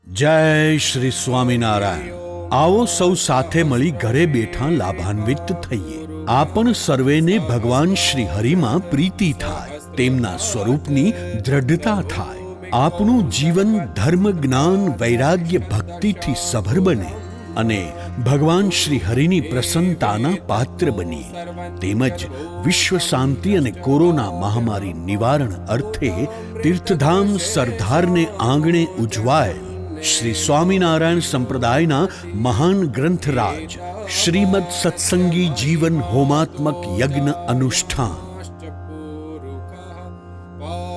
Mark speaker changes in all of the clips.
Speaker 1: જય શ્રી સ્વામિનારાયણ। આવો સૌ સાથે મળી ઘરે બેઠા લાભાન્વિત થઈએ। આપણ સર્વેને ભગવાન શ્રી હરિમાં પ્રીતિ થાય, તેમના સ્વરૂપની દ્રઢતા થાય, આપણું જીવન ધર્મ જ્ઞાન વૈરાગ્ય ભક્તિથી સભર બને અને ભગવાન શ્રી હરિની પ્રસન્નતાના પાત્ર બનીએ। તેમજ વિશ્વ શાંતિ અને કોરોના મહામારી નિવારણ અર્થે તીર્થધામ સરદારને આંગણે ઉજવાયેલ શ્રી સ્વામિનારાયણ સંપ્રદાયના મહાન ગ્રંથરાજ શ્રીમદ સત્સંગી જીવન હોમાત્મક યજ્ઞ અનુષ્ઠાન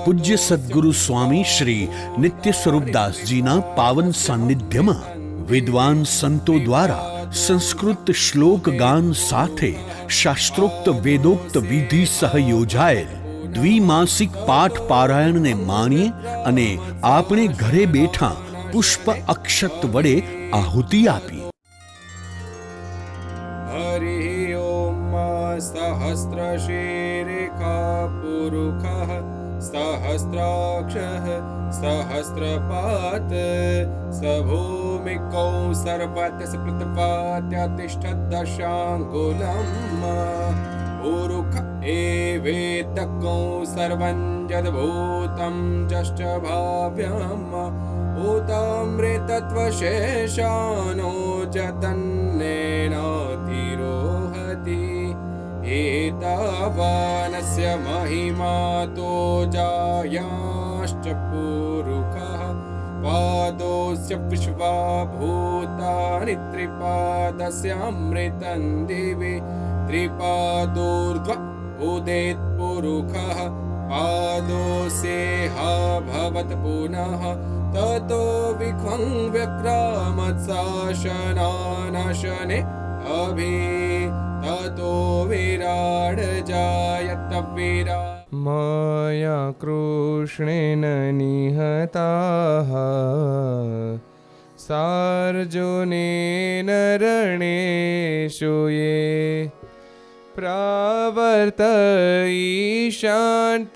Speaker 1: પૂજ્ય સદ્ગુરુ સ્વામી શ્રી નિત્ય સ્વરૂપદાસજીના પાવન સાનિધ્યમાં વિદ્વાન સંતો દ્વારા સંસ્કૃત શ્લોક ગાન સાથે શાસ્ત્રોક્ત વેદોક્ત વિધિ સહ યોજાયેલ દ્વિમાસિક પાઠ પારાયણને માણીએ અને આપણે ઘરે બેઠા પુષ્પ અક્ષત વડે આહુતિ આપીએ।
Speaker 2: હરિ ઓમ સહસ્રશીર્ષા પુરુષઃ સહસ્રાક્ષઃ સહસ્રપાત સભૂમિકો સર્વતઃ પ્રતિષ્ઠદશાંગુલમ પુરુષ એવેતકો સર્વં જદભૂतं જષ્ટ ભાવ્યમ ભૂતામૃતત્વશેષાનો જતન્નેનાતિરોહતિ એતાવાનસ્ય મહિમાતો જાયાશ્ચ પુરુષઃ પાદોસ્ય વિશ્વાભૂતાનિ ત્રિપાદસ્યામૃतं દિવિ ત્રિપાદોર્ધ્વ ઉદેત પુરુષઃ પાદોસ્યેહા ભવત પુનઃ તતો વિખ્વં વ્યક્રામત્સાશનાનશને અભિ તતો વિરાડ જાયત વિરાડ મયા કૃષ્ણેન નિહતાઃ સાર્જુનેન રણેષુ યે પ્રાવર્ત ઈશાન્ત્યસુરા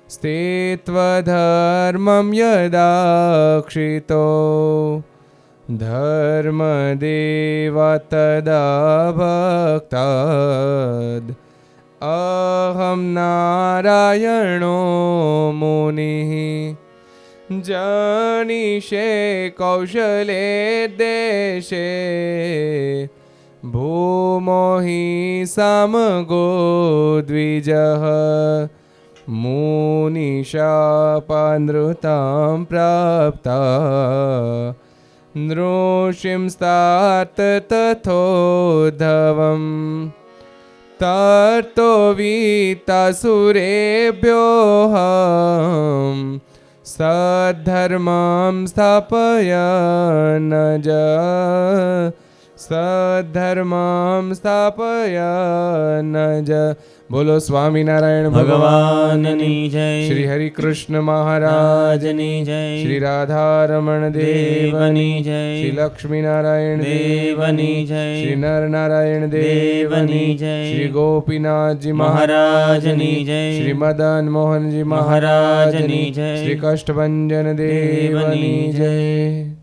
Speaker 2: સ્થિત્વધર્મં યદાક્ષિતો ધર્મદેવા તદા ભક્તાદ અહં નારાયણો મુનિઃ જાનીષે કૌશલે દેશે ભૂમો હિ સમગો દ્વિજઃ મુનિશાપાનૃતાં પ્રાપ્તા નૃષિંસ્તાત તથોધવમ તર્તો વીતાસુરેભ્યોહમ સદ્ધર્મં સ્થાપયન જ સદ્ધર્મં સ્થાપયન જ। બોલો સ્વામિનારાયણ
Speaker 3: ભગવાનની જય।
Speaker 2: શ્રી હરિ કૃષ્ણ મહારાજની
Speaker 3: જય।
Speaker 2: શ્રી રાધારમણ દેવની
Speaker 3: જય।
Speaker 2: શ્રી લક્ષ્મીનારાયણ
Speaker 3: દેવની જય।
Speaker 2: શ્રી નરનારાયણ દેવની
Speaker 3: જય।
Speaker 2: શ્રી ગોપીનાથજી
Speaker 3: મહારાજની જય।
Speaker 2: શ્રી મદન મોહનજી મહારાજની જય। શ્રી કષ્ટભંજન દેવની જય।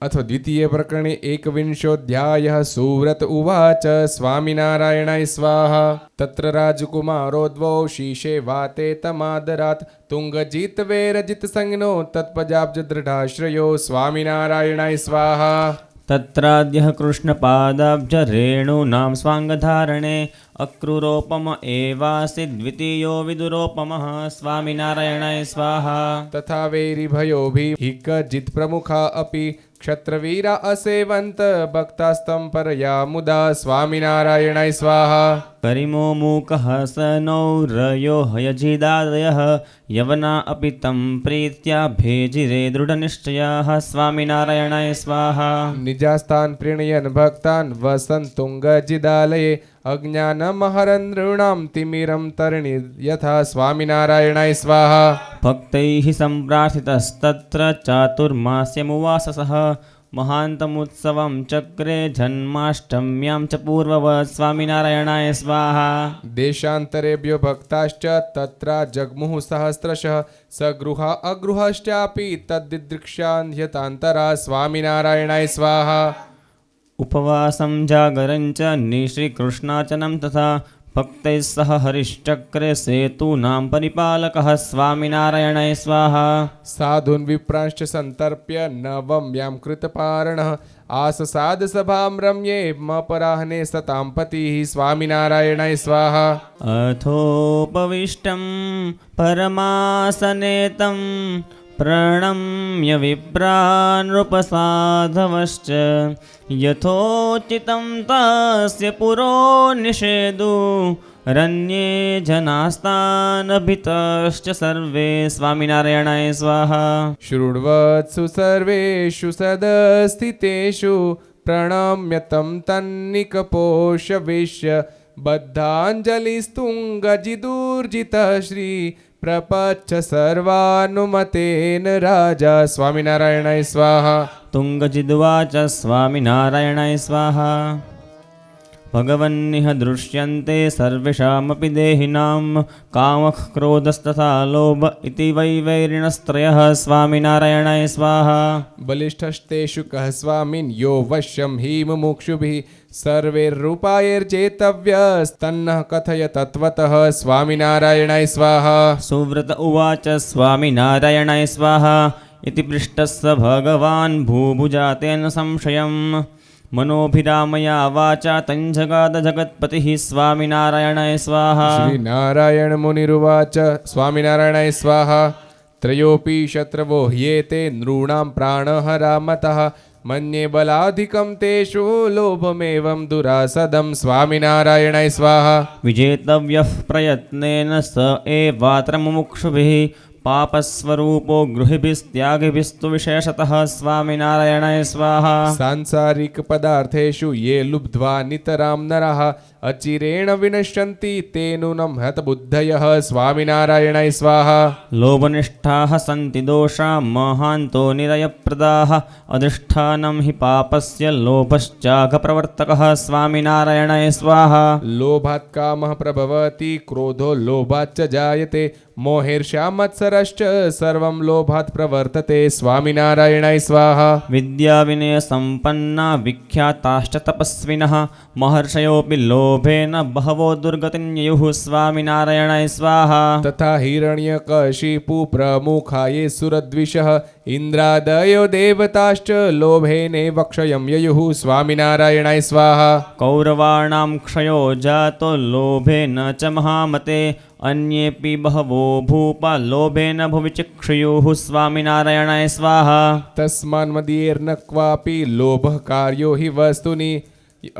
Speaker 2: अथ द्वितीय प्रकरणे एकविंशोऽध्यायः। सुव्रत उवाच स्वामिनारायणाय स्वाहा। तत्र राजकुमारो द्वौ शीशे वाते तमादरात् तुङ्गजितवेरजितसंज्ञो तत्पजाब्जदृढाश्रयो स्वामिनारायणाय स्वाहा।
Speaker 3: तत्राद्यः कृष्णपादाब्जरेणूनां स्वाङ्गधारणे अक्रूरोपम एवासि द्वितीयो विदुरोपमः स्वामिनारायणाय स्वाहा।
Speaker 2: तथा वैरिभयोभिः प्रमुखा अपि क्षत्रवीरा असेवन्त भक्तास्तं परया मुदा स्वामिनारायणाय स्वाहा।
Speaker 3: करिमो मूकः सनौरयो हयजिदादयः यवना अपि तं प्रीत्या भेजिरे दृढनिश्चयाः स्वामिनारायणाय स्वाहा।
Speaker 2: निजास्तान् प्रीणयन् भक्तान् वसन् तुङ्गजिदालये अज्ञानमहरन् नृणां तिमिरं तरणि यथा स्वामिनारायणाय स्वाहा।
Speaker 3: भक्तैः सम्प्रार्थितस्तत्र चातुर्मास्यमुवाससः महान्तमुत्सवं चक्रे जन्माष्टम्यां च पूर्ववत् स्वामिनारायणाय स्वाहा
Speaker 2: देशान्तरेभ्यो भक्ताश्च तत्र जग्मुः सहस्रशः सगृहा अगृहश्चापि तद्दिदृक्षान्ध्यतान्तरा स्वामिनारायणाय स्वाहा
Speaker 3: उपवासं जागरं च निश्रीकृष्णार्चनं तथा भक्तैः सह हरिश्चक्रे सेतूनां परिपालकः स्वामिनारायणाय स्वाहा
Speaker 2: साधून् विप्रांश्च सन्तर्प्य नवम्यां कृतपारणः आससाद सभां रम्ये मपराह्ने सतां पतिः स्वामिनारायणाय स्वाहा
Speaker 3: अथोपविष्टं परमासनेतं प्रणम्य विप्रानृपसाधवश्च यथोचितं तस्य पुरो निषेदु रन्ये जनास्तानभितश्च सर्वे स्वामिनारायणाय स्वाहा
Speaker 2: शृण्वत्सु सर्वेषु सदस्थितेषु प्रणम्य तं तन्निकपोषविष्य बद्धाञ्जलिस्तुङ्गजिदूर्जितः श्री प्रपच्छ सर्वानुमतेन राजा स्वामिनारायणाय स्वाहा
Speaker 3: तुङ्गजिद्वाच स्वामिनारायणाय स्वाहा भगवन्निह दृश्यन्ते सर्वेषामपि देहिनां कामः क्रोधस्तथा लोभ इति वै वैरिणस्त्रयः स्वामिनारायणाय स्वाहा
Speaker 2: बलिष्ठस्तेषु कः स्वामिन् यो वश्यं हि मुमुक्षुभिः सर्वैर्रूपायैर्जेतव्यस्तन्नः कथय तत्त्वतः स्वामिनारायणाय स्वाहा
Speaker 3: सुव्रत उवाच स्वामिनारायणाय स्वाहा इति पृष्टः स भगवान् भूभुजातेन संशयं मनोभिरामया वाचा तञ्जगाद जगत्पतिः स्वामिनारायणाय स्वाहा
Speaker 2: श्रीनारायण मुनिरुवाच स्वामिनारायणाय स्वाहा त्रयोऽपि शत्रवो ह्येते नॄणां प्राणहरामतः मन्ये बलाधिकं तेषु लोभमेवं दुरासदं स्वामिनारायणाय स्वाहा
Speaker 3: विजेतव्यः प्रयत्नेन स एवात्र मुमुक्षुभिः पापस्वरूपो गृहिभिस्त्यागिभिस्तु विशेषतः स्वामिनारायणाय स्वाहा
Speaker 2: सांसारिक पदार्थेषु ये लुब्ध्वा नितरां नरः अचिरेण विनश्यन्ति ते नूनं हतबुद्धयः स्वामिनारायणाय स्वाहा
Speaker 3: लोभनिष्ठाः सन्ति दोषा महान्तो निरयप्रदाः अधिष्ठानं हि पापस्य लोभश्चाघप्रवर्तकः स्वामिनारायणाय स्वाहा
Speaker 2: लोभात् कामः प्रभवति क्रोधो लोभाच्च जायते मोहेर्षा मत्सरश्च सर्वं लोभात् प्रवर्तते स्वामिनारायणाय स्वाहा
Speaker 3: विद्याविनयसम्पन्ना विख्याताश्च तपस्विनः महर्षयोऽपि लोभेन बहवो दुर्गतिं ययुः स्वामिनारायणाय स्वाहा
Speaker 2: तथा हिरण्यकशिपु प्रमुखा ये सुरद्विषः इन्द्रादयो देवताश्च लोभेनैव क्षयं ययुः स्वामिनारायणाय स्वाहा
Speaker 3: कौरवाणां क्षयो जातो लोभेन च महामते अन्येऽपि बहवो भूपा लोभेन भुवि चिक्षुयुः स्वामिनारायणाय स्वाहा
Speaker 2: तस्मान्मदीयैर्न क्वापि लोभः कार्यो हि वस्तुनि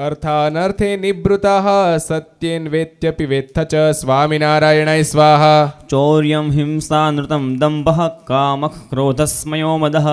Speaker 2: अर्थानर्थे निवृत्ताः सत्येन वेत्त्यपि वेत्थ च स्वामिनारायणाय स्वाहा
Speaker 3: चौर्यं हिंसा नृतं दम्भः कामः क्रोधस्मयो मदः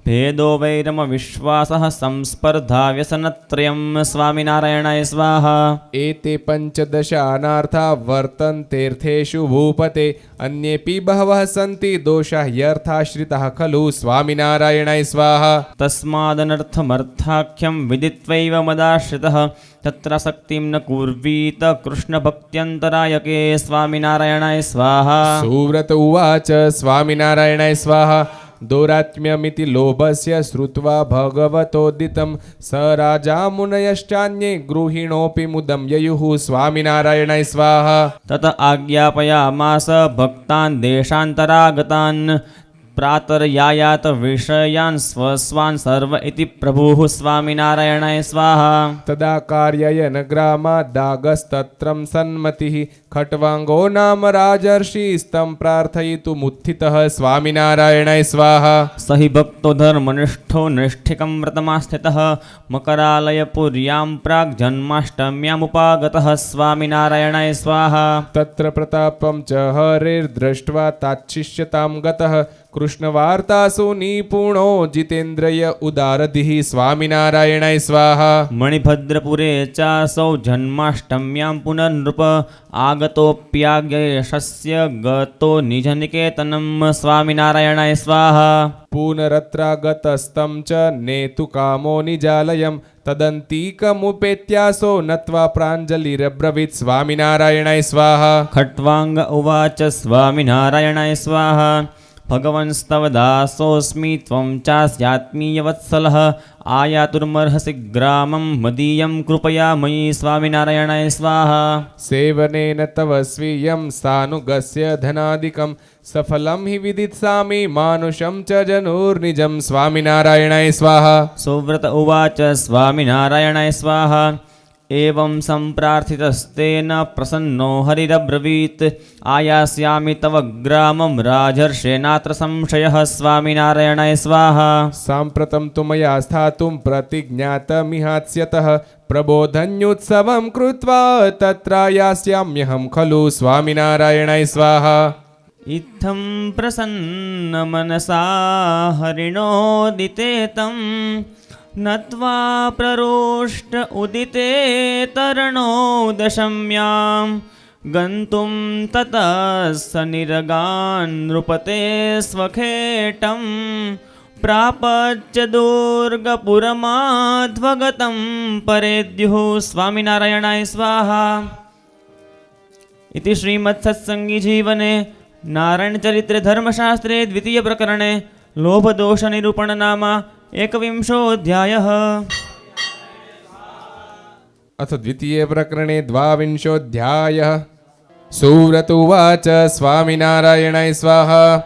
Speaker 3: भेदो वैरमविश्वासः संस्पर्धा व्यसनत्रयं स्वामिनारायणाय स्वाहा
Speaker 2: एते पञ्चदशानार्था वर्तन्तेऽर्थेषु भूपते अन्येऽपि बहवः सन्ति दोषाः ह्यर्थाश्रिताः खलु स्वामिनारायणाय स्वाहा
Speaker 3: तस्मादनर्थमर्थाख्यं विदित्वैव मदाश्रितः तत्र शक्तिं न कुर्वीत कृष्णभक्त्यन्तरायके स्वामिनारायणाय स्वाहा
Speaker 2: सुव्रत उवाच स्वामिनारायणाय स्वाहा दोरात्म्यमिति लोभस्य श्रुत्वा भगवतोदितं स राजा मुनयश्चान्ये गृहिणोऽपि मुदं ययुः स्वामिनारायणाय स्वाहा
Speaker 3: तत आज्ञापयामास भक्तान् देशान्तरागतान् प्रातर्यायात विषयान् स्वस्वान् सर्व इति प्रभुः स्वामिनारायणाय स्वाहा
Speaker 2: तदा कार्यायन ग्रामादागस्तत्रं सन्मतिः खट्वाङ्गो नाम राजर्षिस्तं प्रार्थयितुमुत्थितः स्वामिनारायणाय स्वाहा
Speaker 3: स हि भक्तो धर्मनिष्ठो नैष्ठिकं व्रतमास्थितः मकरालयपुर्यां प्राग्जन्माष्टम्यामुपागतः स्वामिनारायणाय स्वाहा
Speaker 2: तत्र प्रतापं च हरेर्दृष्ट्वा ताच्छिष्यतां गतः કૃષ્ણવાર્તાસુ નિપુણો જીતેન્દ્રિય ઉદારધિઃ સ્વામિનારાયણાય સ્વાહા.
Speaker 3: મણિભદ્રપુરે ચાસૌ જન્માષ્ટમ્યાં પુનર્નૃપ આગતોપ્યાગ્યશસ્ય ગતો નિજનિકેતનમ સ્વામિનારાયણાય સ્વાહા.
Speaker 2: પુનરત્રાગતસ્તં ચ નેતુ કામો નિજાલયમ તદંતિકમુપેત્યાસો નત્વા પ્રાંજલિરબ્રવીત સ્વામિનારાયણાય સ્વાહા.
Speaker 3: ખટ્વાંગ ઉવાચ સ્વામિનારાયણાય સ્વાહા. ભગવંસ્તવ દાસોऽસ્મિ ત્વં ચાસ્યાત્મીયવત્સલઃ આયાતુર્મર્હસि ગ્રામં મદીયં કૃપયા મયि સ્વામિનારાયણાય સ્વાહા.
Speaker 2: સેવનેન તવ સ્વીયં સાનુગસ્ય ધનાદિકં સફલં હિ વિદિત્સામિ માનુષં ચ જનુર્નિજં સ્વામિનારાયણાય સ્વાહા.
Speaker 3: સુવ્રત ઉવાચ સ્વામિનારાયણાય સ્વાહા. એવં સંપ્રાર્થિતસ્તેન પ્રસન્નો હરિરબ્રવીત આયાસ્યામિ તવ ગ્રામં રાજર્ષેનાત્ર સંશયઃ સ્વામિનારાયણાય સ્વાહા.
Speaker 2: સાંપ્રતમ તુ મયા સ્થાતું પ્રતિજ્ઞાતમિહાસ્યતઃ પ્રબોધન્યુત્સવં કૃત્વા તત્રાયાસ્યામ્યહં ખલુ સ્વામિનારાયણાય સ્વાહા.
Speaker 3: ઇત્થં પ્રસન્ન મનસા હરિણોદિતે તમ નત્વા પ્રરોષ્ટ ઉદિતે તરણો દશમ્યામ ગંતુમ તતઃ સનિરગાન નૃપતે સ્વખેટં પ્રાપચ્ય દુર્ગપુરમાધ્વગતં પરેદ્યુઃ સ્વામિનારાયણાય સ્વાહા. ઇતિ શ્રીમત્સત્સંગીજીવને નારાયણચરિત્રે ધર્મશાસ્ત્રે દ્વિતીય પ્રકરણે લોભદોષનિરૂપણ નામ એકવિંશોऽધ્યાયः.
Speaker 2: અથ દ્વિતીય પ્રકરણે દ્વાવિંશોऽધ્યાયः. સુવ્રત ઉવાચ સ્વામિનારાયણાય સ્વાહા.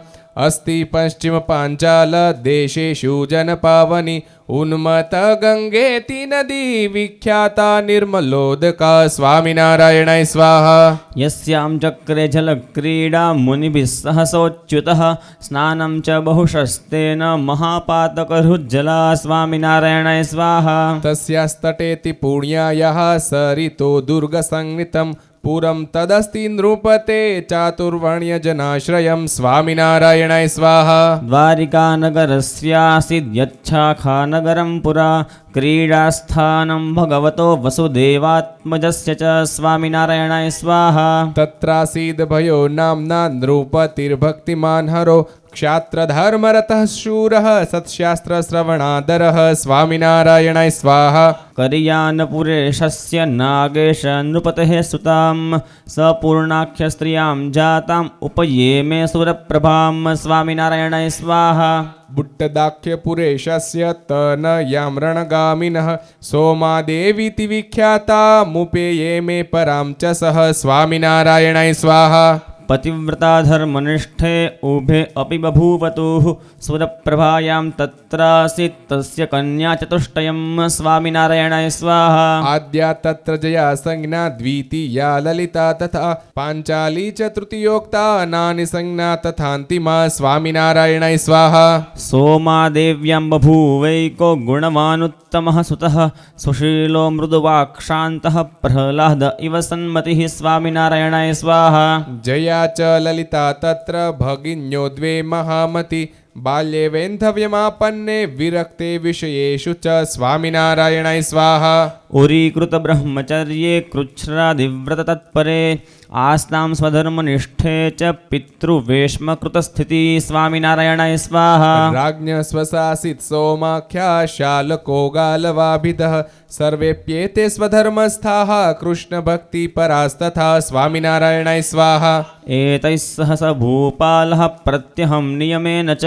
Speaker 2: અસ્તિ પશ્ચિમ પાંચાલ દેશેષુ જનપાવની ઉન્મત ગંગેતિ નદી વિખ્યાતા નિર્મલોદકા સ્વામિનારાયણાય સ્વાહા.
Speaker 3: યસ્યાં ચક્રે જલક્રીડા મુનિભિः સહસોચ્યુતઃ સ્નાनं ચ બહુશસ્તેન મહાપાતકરુજ્જલા સ્વામિનારાયણાય સ્વાહા.
Speaker 2: તસ્યાસ્તટેતિ પુણ્યાયાઃ સરિતો દુર્ગસંવિતં પુરં તદસ્તિ નૃપતે ચાતુર્વણ્યજનાશ્રયં સ્વામિનારાયણાય સ્વાહા.
Speaker 3: દ્વારિકાનગરસ્યાસીદ્યચ્છાખાનગરં પુરા ક્રીડાસ્થાनं ભગવતો વસુદેવાત્મજસ્ય ચ સ્વામિનારાયણાય સ્વાહા.
Speaker 2: તત્રાસીદ ભયો નામ્ના નૃપતિર્ભક્તિમાન હરો ક્ષાત્રધર્મરતઃ શૂરઃ સત્શાસ્ત્રશ્રવણાદરઃ સ્વામિનારાયણાય સ્વાહા.
Speaker 3: કર્યાનપુરેશસ્ય નાગેશ નૃપતેઃ સુતાં સપૂર્ણાખ્ય સ્ત્રિયાં જાતાં ઉપયેમે સુરપ્રભાં સ્વામિનારાયણાય સ્વાહા.
Speaker 2: બુટ્ટદાખ્યપુરેશસ્ય તનયાં રણગામિનઃ સોમાદેવીતિ વિખ્યાતા મુપેયેમે પરાં ચ સહ સ્વામિનારાયણાય સ્વાહા.
Speaker 3: પતિવ્રતા ધર્મનિષ્ઠે ઉભે અપી બભૂવતુઃ સુરપ્રભાયાં તત્રાસીत् તસ્ય કન્યા ચતુષ્ટયં સ્વામિનારાયણાય સ્વાહા.
Speaker 2: આદ્યા તત્ર જયા સંજ્ઞા દ્વિતીયા લલિતા તથા પાંચાલી ચ તૃતીયોક્તા નાની સંજ્ઞા તથાંતિમા સ્વામિનારાયણાય સ્વાહા.
Speaker 3: સોમાદેવ્યાં બભૂવૈકો ગુણવાનુત્તમઃ સુતઃ સુશીલો મૃદુવાક્ષાन्तઃ પ્રહલાદ ઇવ સન્મતિઃ સ્વામિનારાયણાય સ્વાહા.
Speaker 2: જયા ચ લલિતા તત્ર ભગિન્યો દ્વે મહામતિ બાલ્યે વૈંધવ્યમાપન્ને વિરક્તે વિષયેષુ ચ સ્વામિનારાયણાય સ્વાહા.
Speaker 3: ઉરીકૃત બ્રહ્મચર્યે કૃચ્છ્રાદિવ્રત તત્પરે આસ્તાં સ્વધર્મનિષ્ઠે ચ પિતૃવેશ્મકૃતસ્થિતિ સ્વામિનારાયણાય સ્વાહા.
Speaker 2: રાજ્ઞ સ્વશાસિત સોમાખ્યા શાલકો ગાલવાભિદઃ સર્વેપ્યેતે સ્વધર્મસ્થાઃ કૃષ્ણ ભક્તિ પરાસ્તથા સ્વામિનારાયણાય સ્વાહા.
Speaker 3: એતૈः સહ સ ભૂપાલः પ્રત્યહં નિયમેન ચ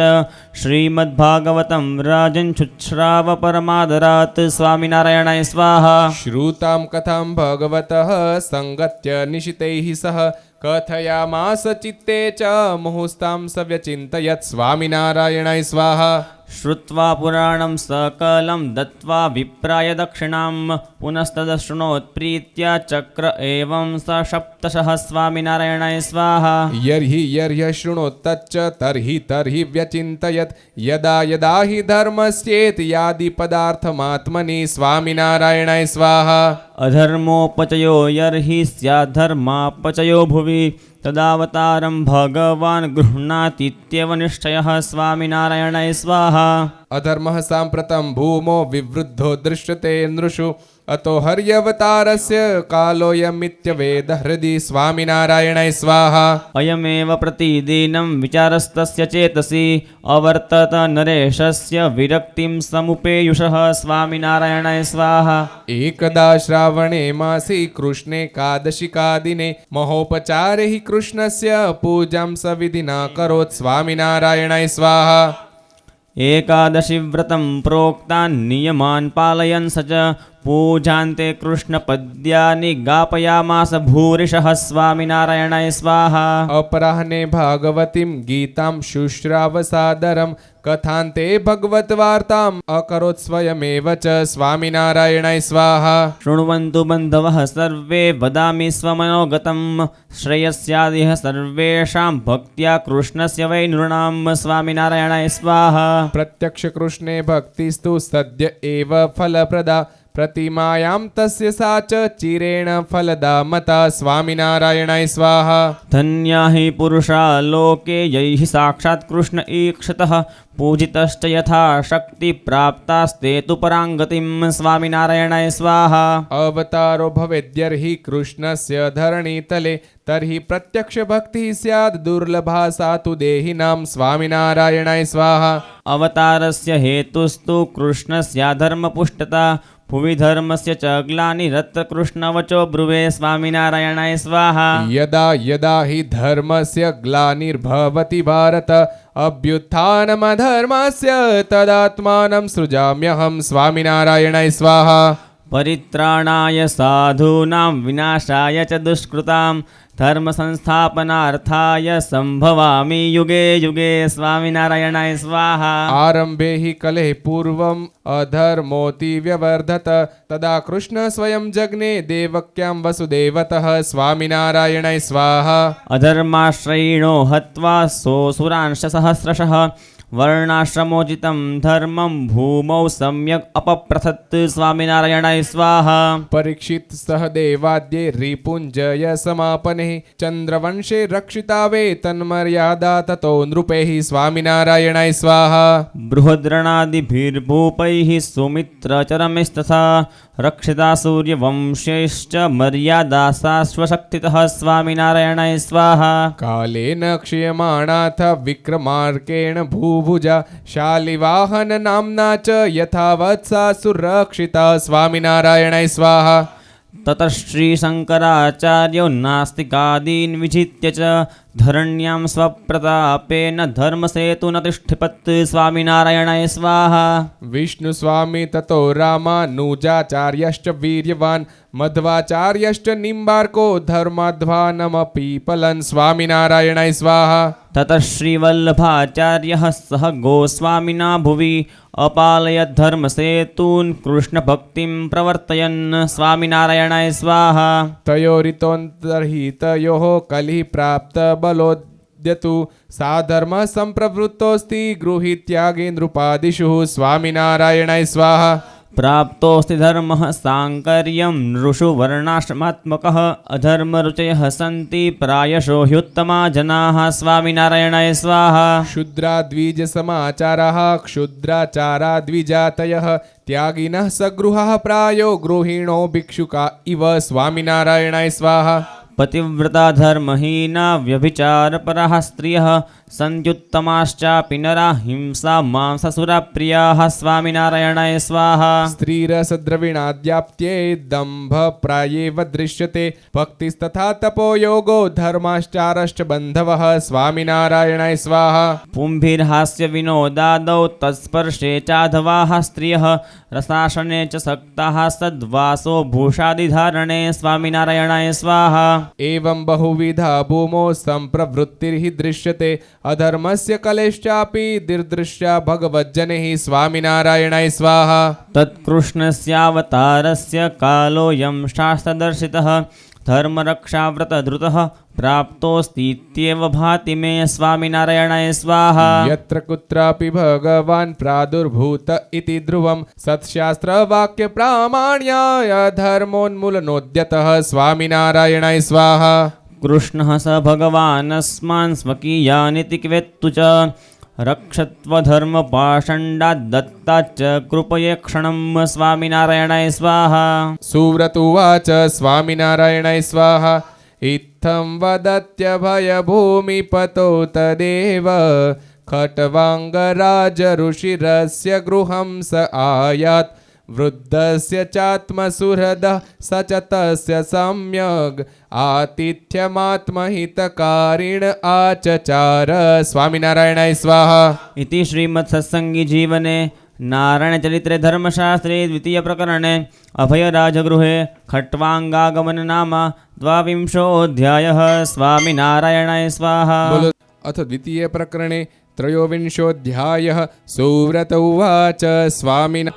Speaker 3: શ્રીમદ્ભાગવतं રાજन् શુશ્રાવ પરમાદરાत् સ્વામિનારાયણાય સ્વાહા.
Speaker 2: શ્રુતાં કથાં ભગવતઃ સંગત્ય નિશિતૈઃ સહ કથયામાસ ચિત્તે ચ મુહુસ્તાં સવ્યચિંતયत् સ્વામિનારાયણાય સ્વાહા.
Speaker 3: શ્રુત્વા પુરાણં સકलं દત્વા વિપ્રાય દક્ષિણાં પુનસ્તદશૃણોત્પ્રીત્યા ચક્ર એવં સ સપ્તશઃ સ્વામિનારાયણાય સ્વાહા.
Speaker 2: યર્હિ યર્હ્ય શૃણોત્તચ્ચ તર્હિ તર્હિ વ્યચિંતયત યદા યદા હિ ધર્મસ્યેત યાદિ પદાર્થમાત્મનિ સ્વામિનારાયણાય સ્વાહા.
Speaker 3: અધર્મોપચયો યર્હિ સ્યાધર્માપચયો ભુવિ तदावतारं भगवान् गृह्णातीत्येव निश्चयः स्वामिनारायणाय स्वाहा।
Speaker 2: अधर्मः साम्प्रतं भूमो विवृद्धो दृश्यते नृषु अतो हर्यवतारस्य कालोऽयमित्यवेद हृदि स्वामिनारायणाय स्वाहा।
Speaker 3: अयमेव प्रतिदिनं विचारस्तस्य चेतसि अवर्तत नरेशस्य विरक्तिं समुपेयुषः स्वामिनारायणाय स्वाहा।
Speaker 2: एकदा श्रावणे मासि कृष्णे कादशिकादिने महोपचारे हि कृष्णस्य पूजां सविधिना करोत् स्वामिनारायणाय स्वाहा।
Speaker 3: एकादशी व्रतं प्रोक्तान् नियमान् पालयन् स च पूजान्ते कृष्णपद्यानि गापयामास भूरिशः स्वामिनारायणाय स्वाहा।
Speaker 2: अपराह्ने भागवतीं गीतां शुश्रावसादरं कथान्ते भगवद्वार्ताम् अकरोत् स्वयमेव च स्वामिनारायणाय स्वाहा।
Speaker 3: शृण्वन्तु बन्धवः सर्वे वदामि स्वमनोगतं श्रेयस्यादिह सर्वेषां भक्त्या कृष्णस्य वै नृणां स्वामिनारायणाय स्वाहा।
Speaker 2: प्रत्यक्ष कृष्णे भक्तिस्तु सद्य एव फलप्रदा प्रतिमायां तस्य सा च चिरेण फलदा मता स्वामिनारायणाय स्वाहा।
Speaker 3: धन्या हि पुरुषा लोके यैः साक्षात् कृष्ण ईक्षतः पूजितश्च यथा शक्ति प्राप्तास्ते तु पराङ्गतिं स्वामिनारायणाय स्वाहा।
Speaker 2: अवतारो भवेद्यर्हि कृष्णस्य धरणीतले तर्हि प्रत्यक्ष भक्तिः स्यात् दुर्लभा सा तु देहिनां स्वामिनारायणाय स्वाहा।
Speaker 3: अवतारस्य हेतुस्तु कृष्णस्याधर्मपुष्टता भुवि धर्मस्य च ग्लानिरत्र कृष्णवचो ब्रुवे स्वामिनारायणाय स्वाहा।
Speaker 2: यदा यदा हि धर्मस्य ग्लानिर्भवति भारत अभ्युत्थानमधर्मस्य तदात्मानं सृजाम्यहं स्वामिनारायणाय स्वाहा।
Speaker 3: परित्राणाय साधूनां विनाशाय च दुष्कृतां धर्म संस्थापनार्थाय संभवामि युगे युगे स्वामिनारायणाय स्वाहा।
Speaker 2: आरंभे हि कलेः पूर्वम् अधर्मोति व्यवर्धत तदा कृष्ण स्वयं जग्ने देवक्यां वसुदेवतः स्वामिनारायणाय स्वाहा।
Speaker 3: अधर्माश्रयिणो हत्वा सोऽसुरांश्च सहस्रशः वर्णाश्रमोचितं धर्मं भूमौ सम्यक् अपप्रथत् स्वामिनारायणाय स्वाहा।
Speaker 2: परीक्षित सह देवाद्ये रिपुञ्जय समापने चंद्रवंशे रक्षिता वे तन्मर्यादा ततो नृपैः स्वामिनारायणाय स्वाहा।
Speaker 3: बृहद्रणादिभिर्भूपैः सुमित्रचरमिस्तथा रक्षिता सूर्यवंशैश्च मर्यादा सा स्वशक्तितः स्वामिनारायणाय स्वाहा।
Speaker 2: कालेन क्षीयमाणाथ विक्रमार्केण भूभुजा शालिवाहन नाम्ना च यथावत् सा सुरक्षिता स्वामिनारायणाय स्वाहा।
Speaker 3: ततः श्रीशङ्कराचार्यो नास्तिकादीन् विजित्य च धरण्यां स्वप्रतापेन धर्मसेतुना तिष्ठिपत् स्वामिनारायणाय स्वाहा।
Speaker 2: विष्णुस्वामी ततो रामानुजाचार्यश्च वीर्यवान् मध्वाचार्यश्च निम्बार्को धर्माध्वानमपीपलन् स्वामिनारायणाय स्वाहा।
Speaker 3: ततः श्रीवल्लभाचार्यः सह गोस्वामिना भुवि अपालयत् धर्मसेतून् कृष्णभक्तिं प्रवर्तयन् स्वामिनारायणाय स्वाहा।
Speaker 2: तयोरितोऽन्तर्हितयोः कलिः प्राप्त बलोद्यतु साधर्म संप्रवृत्तोऽस्ति गृहीत्यागे नृपादिषु स्वामिनारायणाय स्वाहा।
Speaker 3: प्राप्तोऽस्ति धर्मः साङ्कर्यं नृषु वर्णाश्रमात्मकः अधर्मरुचयः सन्ति प्रायशो ह्युत्तमा जनाः स्वामिनारायणाय स्वाहा।
Speaker 2: क्षुद्राद्विजसमाचाराः क्षुद्राचाराद्विजातयः त्यागिनः सगृहाः प्रायो गृहिणो भिक्षुका इव स्वामिनारायणाय स्वाहा।
Speaker 3: पतिव्रता धर्महीना व्यभिचारपराः स्त्रियः सन्त्युत्तमाश्चापि नरा हिंसा मांससुराप्रियाः स्वामिनारायणाय स्वाहा।
Speaker 2: स्त्रीरसद्रविणाद्याप्त्ये दम्भप्रायेव दृश्यते भक्तिस्तथा तपोयोगो धर्माश्चारश्च बन्धवः स्वामिनारायणाय स्वाहा।
Speaker 3: पुंभिर्हास्यविनोदादौ तत्स्पर्शे चाधवाः स्त्रियः रसाशने च सक्ताः सद्वासो भूषादिधारणे स्वामिनारायणाय स्वाहा।
Speaker 2: एवं बहुविधा भूमो संप्रवृत्तिर्हि दृश्यते अधर्मस्य कलेश्चापि दिर्दृश्या भगवज्जनैः स्वामिनारायणाय स्वाहा।
Speaker 3: तत्कृष्णस्यावतारस्य कालोऽयं शास्त्रदर्शितः धर्मरक्षाव्रतधृतः प्राप्तोऽस्तीत्येव भाति मे स्वामिनारायणाय स्वाहा।
Speaker 2: यत्र कुत्रापि भगवान् प्रादुर्भूत इति ध्रुवं सत्शास्त्रवाक्यप्रामाण्याय धर्मोन्मूलनोद्यतः स्वामिनारायणाय स्वाहा।
Speaker 3: कृष्णः स भगवानस्मान् स्वकीयानिति क्वेत्तु च रक्षत्वधर्मपाषण्डाद्दत्ताच्च कृपये क्षणं स्वामिनारायणाय स्वाहा।
Speaker 2: सुव्रत उवाच स्वामिनारायणाय स्वाहा। इत्थं वदत्यभयभूमिपतो तदेव खट्वाङ्गराजऋषिरस्य गृहं स आयात् वृद्धस्य चात्मसुहृदः स च तस्य सम्यग् आतिथ्यमात्महितकारिण आचचार। स्वामिनारायणाय स्वाहा।
Speaker 3: इति श्रीमत्सत्सङ्गीजीवने नारायणचरित्रे धर्मशास्त्रे द्वितीयप्रकरणे अभयराजगृहे खट्वाङ्गागमन नाम 22 स्वामिनारायणाय स्वाहा।
Speaker 2: बोलो। अथ द्वितीय प्रकरणे 23 सुव्रत उवाच स्वामिना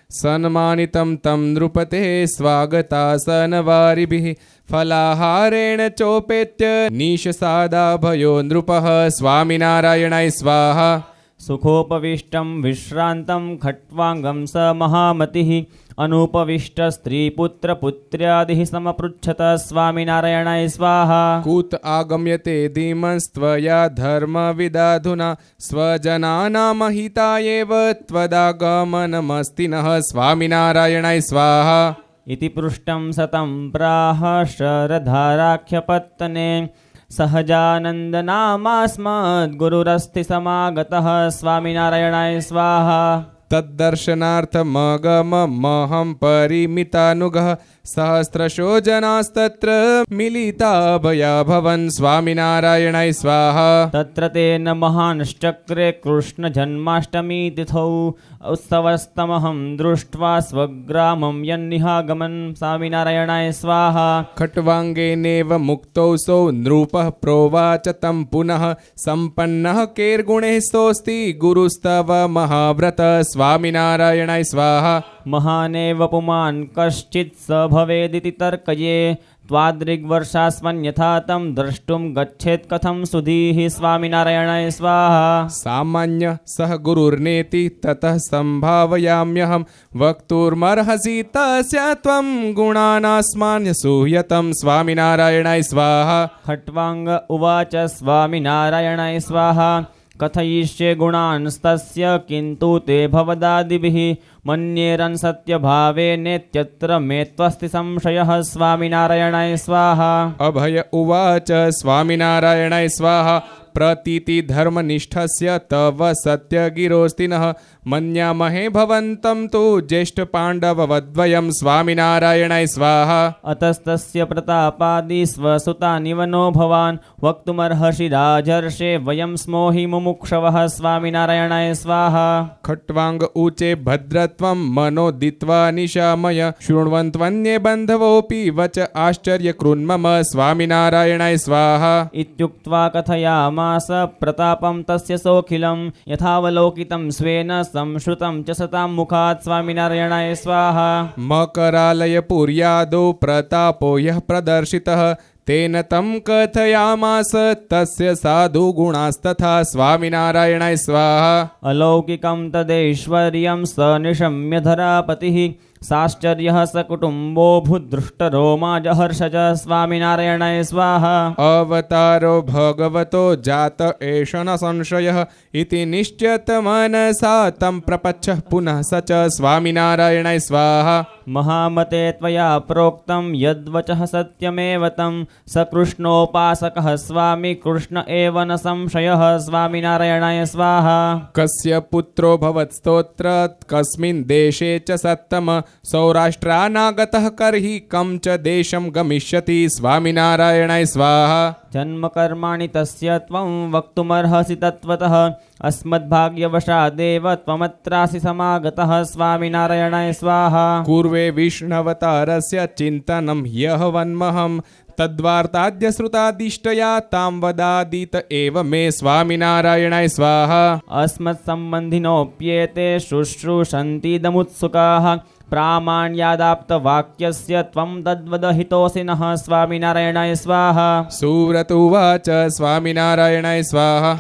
Speaker 2: सन्मानितं तं नृपते स्वागतासनवारिभिः फलाहारेण चोपेत्य निशसादाभयो नृपः। स्वामिनारायणाय स्वाहा।
Speaker 3: सुखोपविष्टं विश्रान्तं खट्वाङ्गं स महामतिः अनुपविष्टस्त्रीपुत्रपुत्र्यादिः समपृच्छत। स्वामिनारायणाय स्वाहा।
Speaker 2: कूत आगम्यते धीमस्त्वया धर्मविदाधुना स्वजनानामहितायेव त्वदागमनमस्ति नः। स्वामिनारायणाय स्वाहा।
Speaker 3: इति पृष्टं सतं प्राह शरधाराख्यपत्तने सहजानन्दनामास्मद्गुरुरस्ति समागतः। स्वामिनारायणाय स्वाहा।
Speaker 2: तद्दर्शनार्थमगममहं परिमितानुगः सहस्रशो जनास्तत्र मिलिताभयाभवन्। स्वामिनारायणाय स्वाहा।
Speaker 3: तत्र तेन महांश्चक्रे कृष्णजन्माष्टमी तिथौ उत्सवस्तमहं दृष्ट्वा स्वग्रामं यन्निहागमन्। स्वामिनारायणाय स्वाहा।
Speaker 2: खट्वाङ्गेनेव मुक्तोऽसौ नृपः प्रोवाच तं पुनः सम्पन्नः कैर्गुणैः सोऽस्ति गुरुस्तव महाव्रत। स्वामिनारायणाय स्वाहा।
Speaker 3: महानेव पुमान् कश्चित् स भवेदिति तर्कये त्वादृग्वर्षास्मन्यथा तं द्रष्टुं गच्छेत् कथं सुधीः। स्वामिनारायणाय स्वाहा।
Speaker 2: सामान्य सह गुरुर्नेति ततः सम्भावयाम्यहं वक्तुर्मर्हसि तस्य त्वं गुणानास्मान्यसूयतं। स्वामिनारायणाय स्वाहा।
Speaker 3: खट्वाङ्ग उवाच स्वामिनारायणाय स्वाहा। कथयिष्ये गुणांस्तस्य किन्तु ते भवदादिभिः मन्येरन् सत्यभावेनेत्यत्र मे त्वस्ति संशयः। स्वामिनारायणाय स्वाहा।
Speaker 2: अभय उवाच स्वामिनारायणाय स्वाहा। प्रतीतिधर्मनिष्ठस्य तव सत्यगिरोऽस्ति नः मन्यामहे भवन्तं तु ज्येष्ठपाण्डववद्वयं। स्वामिनारायणाय स्वाहा।
Speaker 3: अतस्तस्य प्रतापादि स्वसुतानिव नो भवान् वक्तुमर्हसि राजर्षे वयं स्मो हि मुमुक्षवः। स्वामिनारायणाय स्वाहा।
Speaker 2: खट्वाङ्ग ऊचे भद्रत्वं मनोदित्वा निशामय शृण्वन्त्वन्ये बन्धवोऽपि वच आश्चर्यकृन्मम। स्वामिनारायणाय स्वाहा।
Speaker 3: इत्युक्त्वा कथयामास प्रतापं तस्य सोऽखिलं यथावलोकितं स्वेन संश्रुतं च सतां मुखात्। स्वामिनारायणाय स्वाहा।
Speaker 2: मकरालयपुर्यादौ प्रतापो यः प्रदर्शितः तेन तं कथयामास तस्य साधु गुणास्तथा। स्वामिनारायणाय स्वाहा।
Speaker 3: अलौकिकं तदैश्वर्यं स निशम्य धरापतिः साश्चर्यः सकुटुम्बो भूदृष्टरोमा जहर्षज। स्वामिनारायणाय स्वाहा।
Speaker 2: अवतारो भगवतो जात एष न संशयः इति निश्चयत मनसा तं प्रपच्छः पुनः स च। स्वामिनारायणाय स्वाहा।
Speaker 3: महामते त्वया प्रोक्तं यद्वचः सत्यमेव तं स कृष्णोपासकः स्वामी कृष्ण एव न संशयः। स्वामिनारायणाय स्वाहा।
Speaker 2: कस्य पुत्रो भवत्स्तोत्र कस्मिन् देशे च सत्तम सौराष्ट्रानागतः कर्हि कं च देशं गमिष्यति। स्वामिनारायणाय स्वाहा।
Speaker 3: जन्मकर्माणि तस्य त्वं वक्तुमर्हसि तत्त्वतः अस्मद्भाग्यवशादेव त्वमत्रासि समागतः। स्वामिनारायणाय स्वाहा।
Speaker 2: पूर्वे विष्णवतारस्य चिन्तनं ह्यः वन्महं तद्वार्ताद्य श्रुतादिष्टया तां वदादित एव मे। स्वामिनारायणाय स्वाहा।
Speaker 3: अस्मत्सम्बन्धिनोऽप्येते शुश्रूषन्तीदमुत्सुकाः प्रामाण्यादाप्तवाक्यस्य त्वं तद्वदहितोऽसि नः। स्वामिनारायणाय स्वाहा।
Speaker 2: सुव्रत उवाच स्वामिनारायणाय स्वाहा।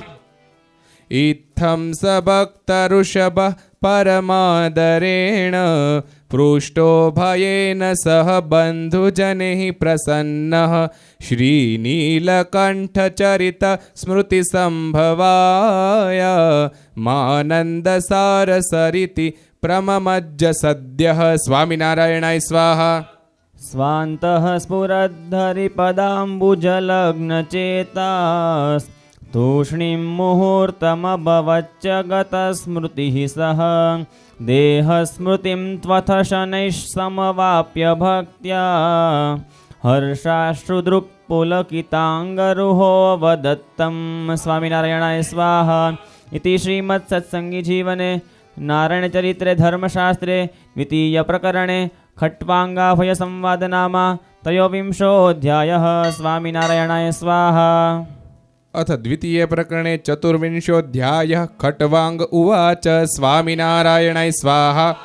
Speaker 2: इत्थं स भक्तऋषभः परमादरेण पृष्टो भयेन सह बन्धुजनैः प्रसन्नः श्रीनीलकण्ठचरित स्मृतिसम्भवाय मानन्दसारसरिति प्रममज्ज सद्यः। स्वामिनारायणाय स्वाहा।
Speaker 3: स्वान्तः स्फुरद्धरिपदाम्बुजलग्नचेतास् तूष्णीं मुहूर्तमभवच्च गतस्मृतिः सह देहस्मृतिं त्वथ शनैः समवाप्य भक्त्या हर्षाश्रुदृक्पुलकिताङ्गरुहो वदत्तं। स्वामिनारायणाय स्वाहा। इति श्रीमत्सत्सङ्गीजीवने नारायणचरित्रे धर्मशास्त्रे द्वितीयप्रकरणे खट्वाङ्गाभयसंवादनामा त्रयोविंशोऽध्यायः। स्वामिनारायणाय स्वाहा।
Speaker 2: अथ द्वितीय प्रकरणे चतुर्विंशोऽध्यायः। खट्वाङ्ग उवाच स्वामिनारायणाय स्वाहा।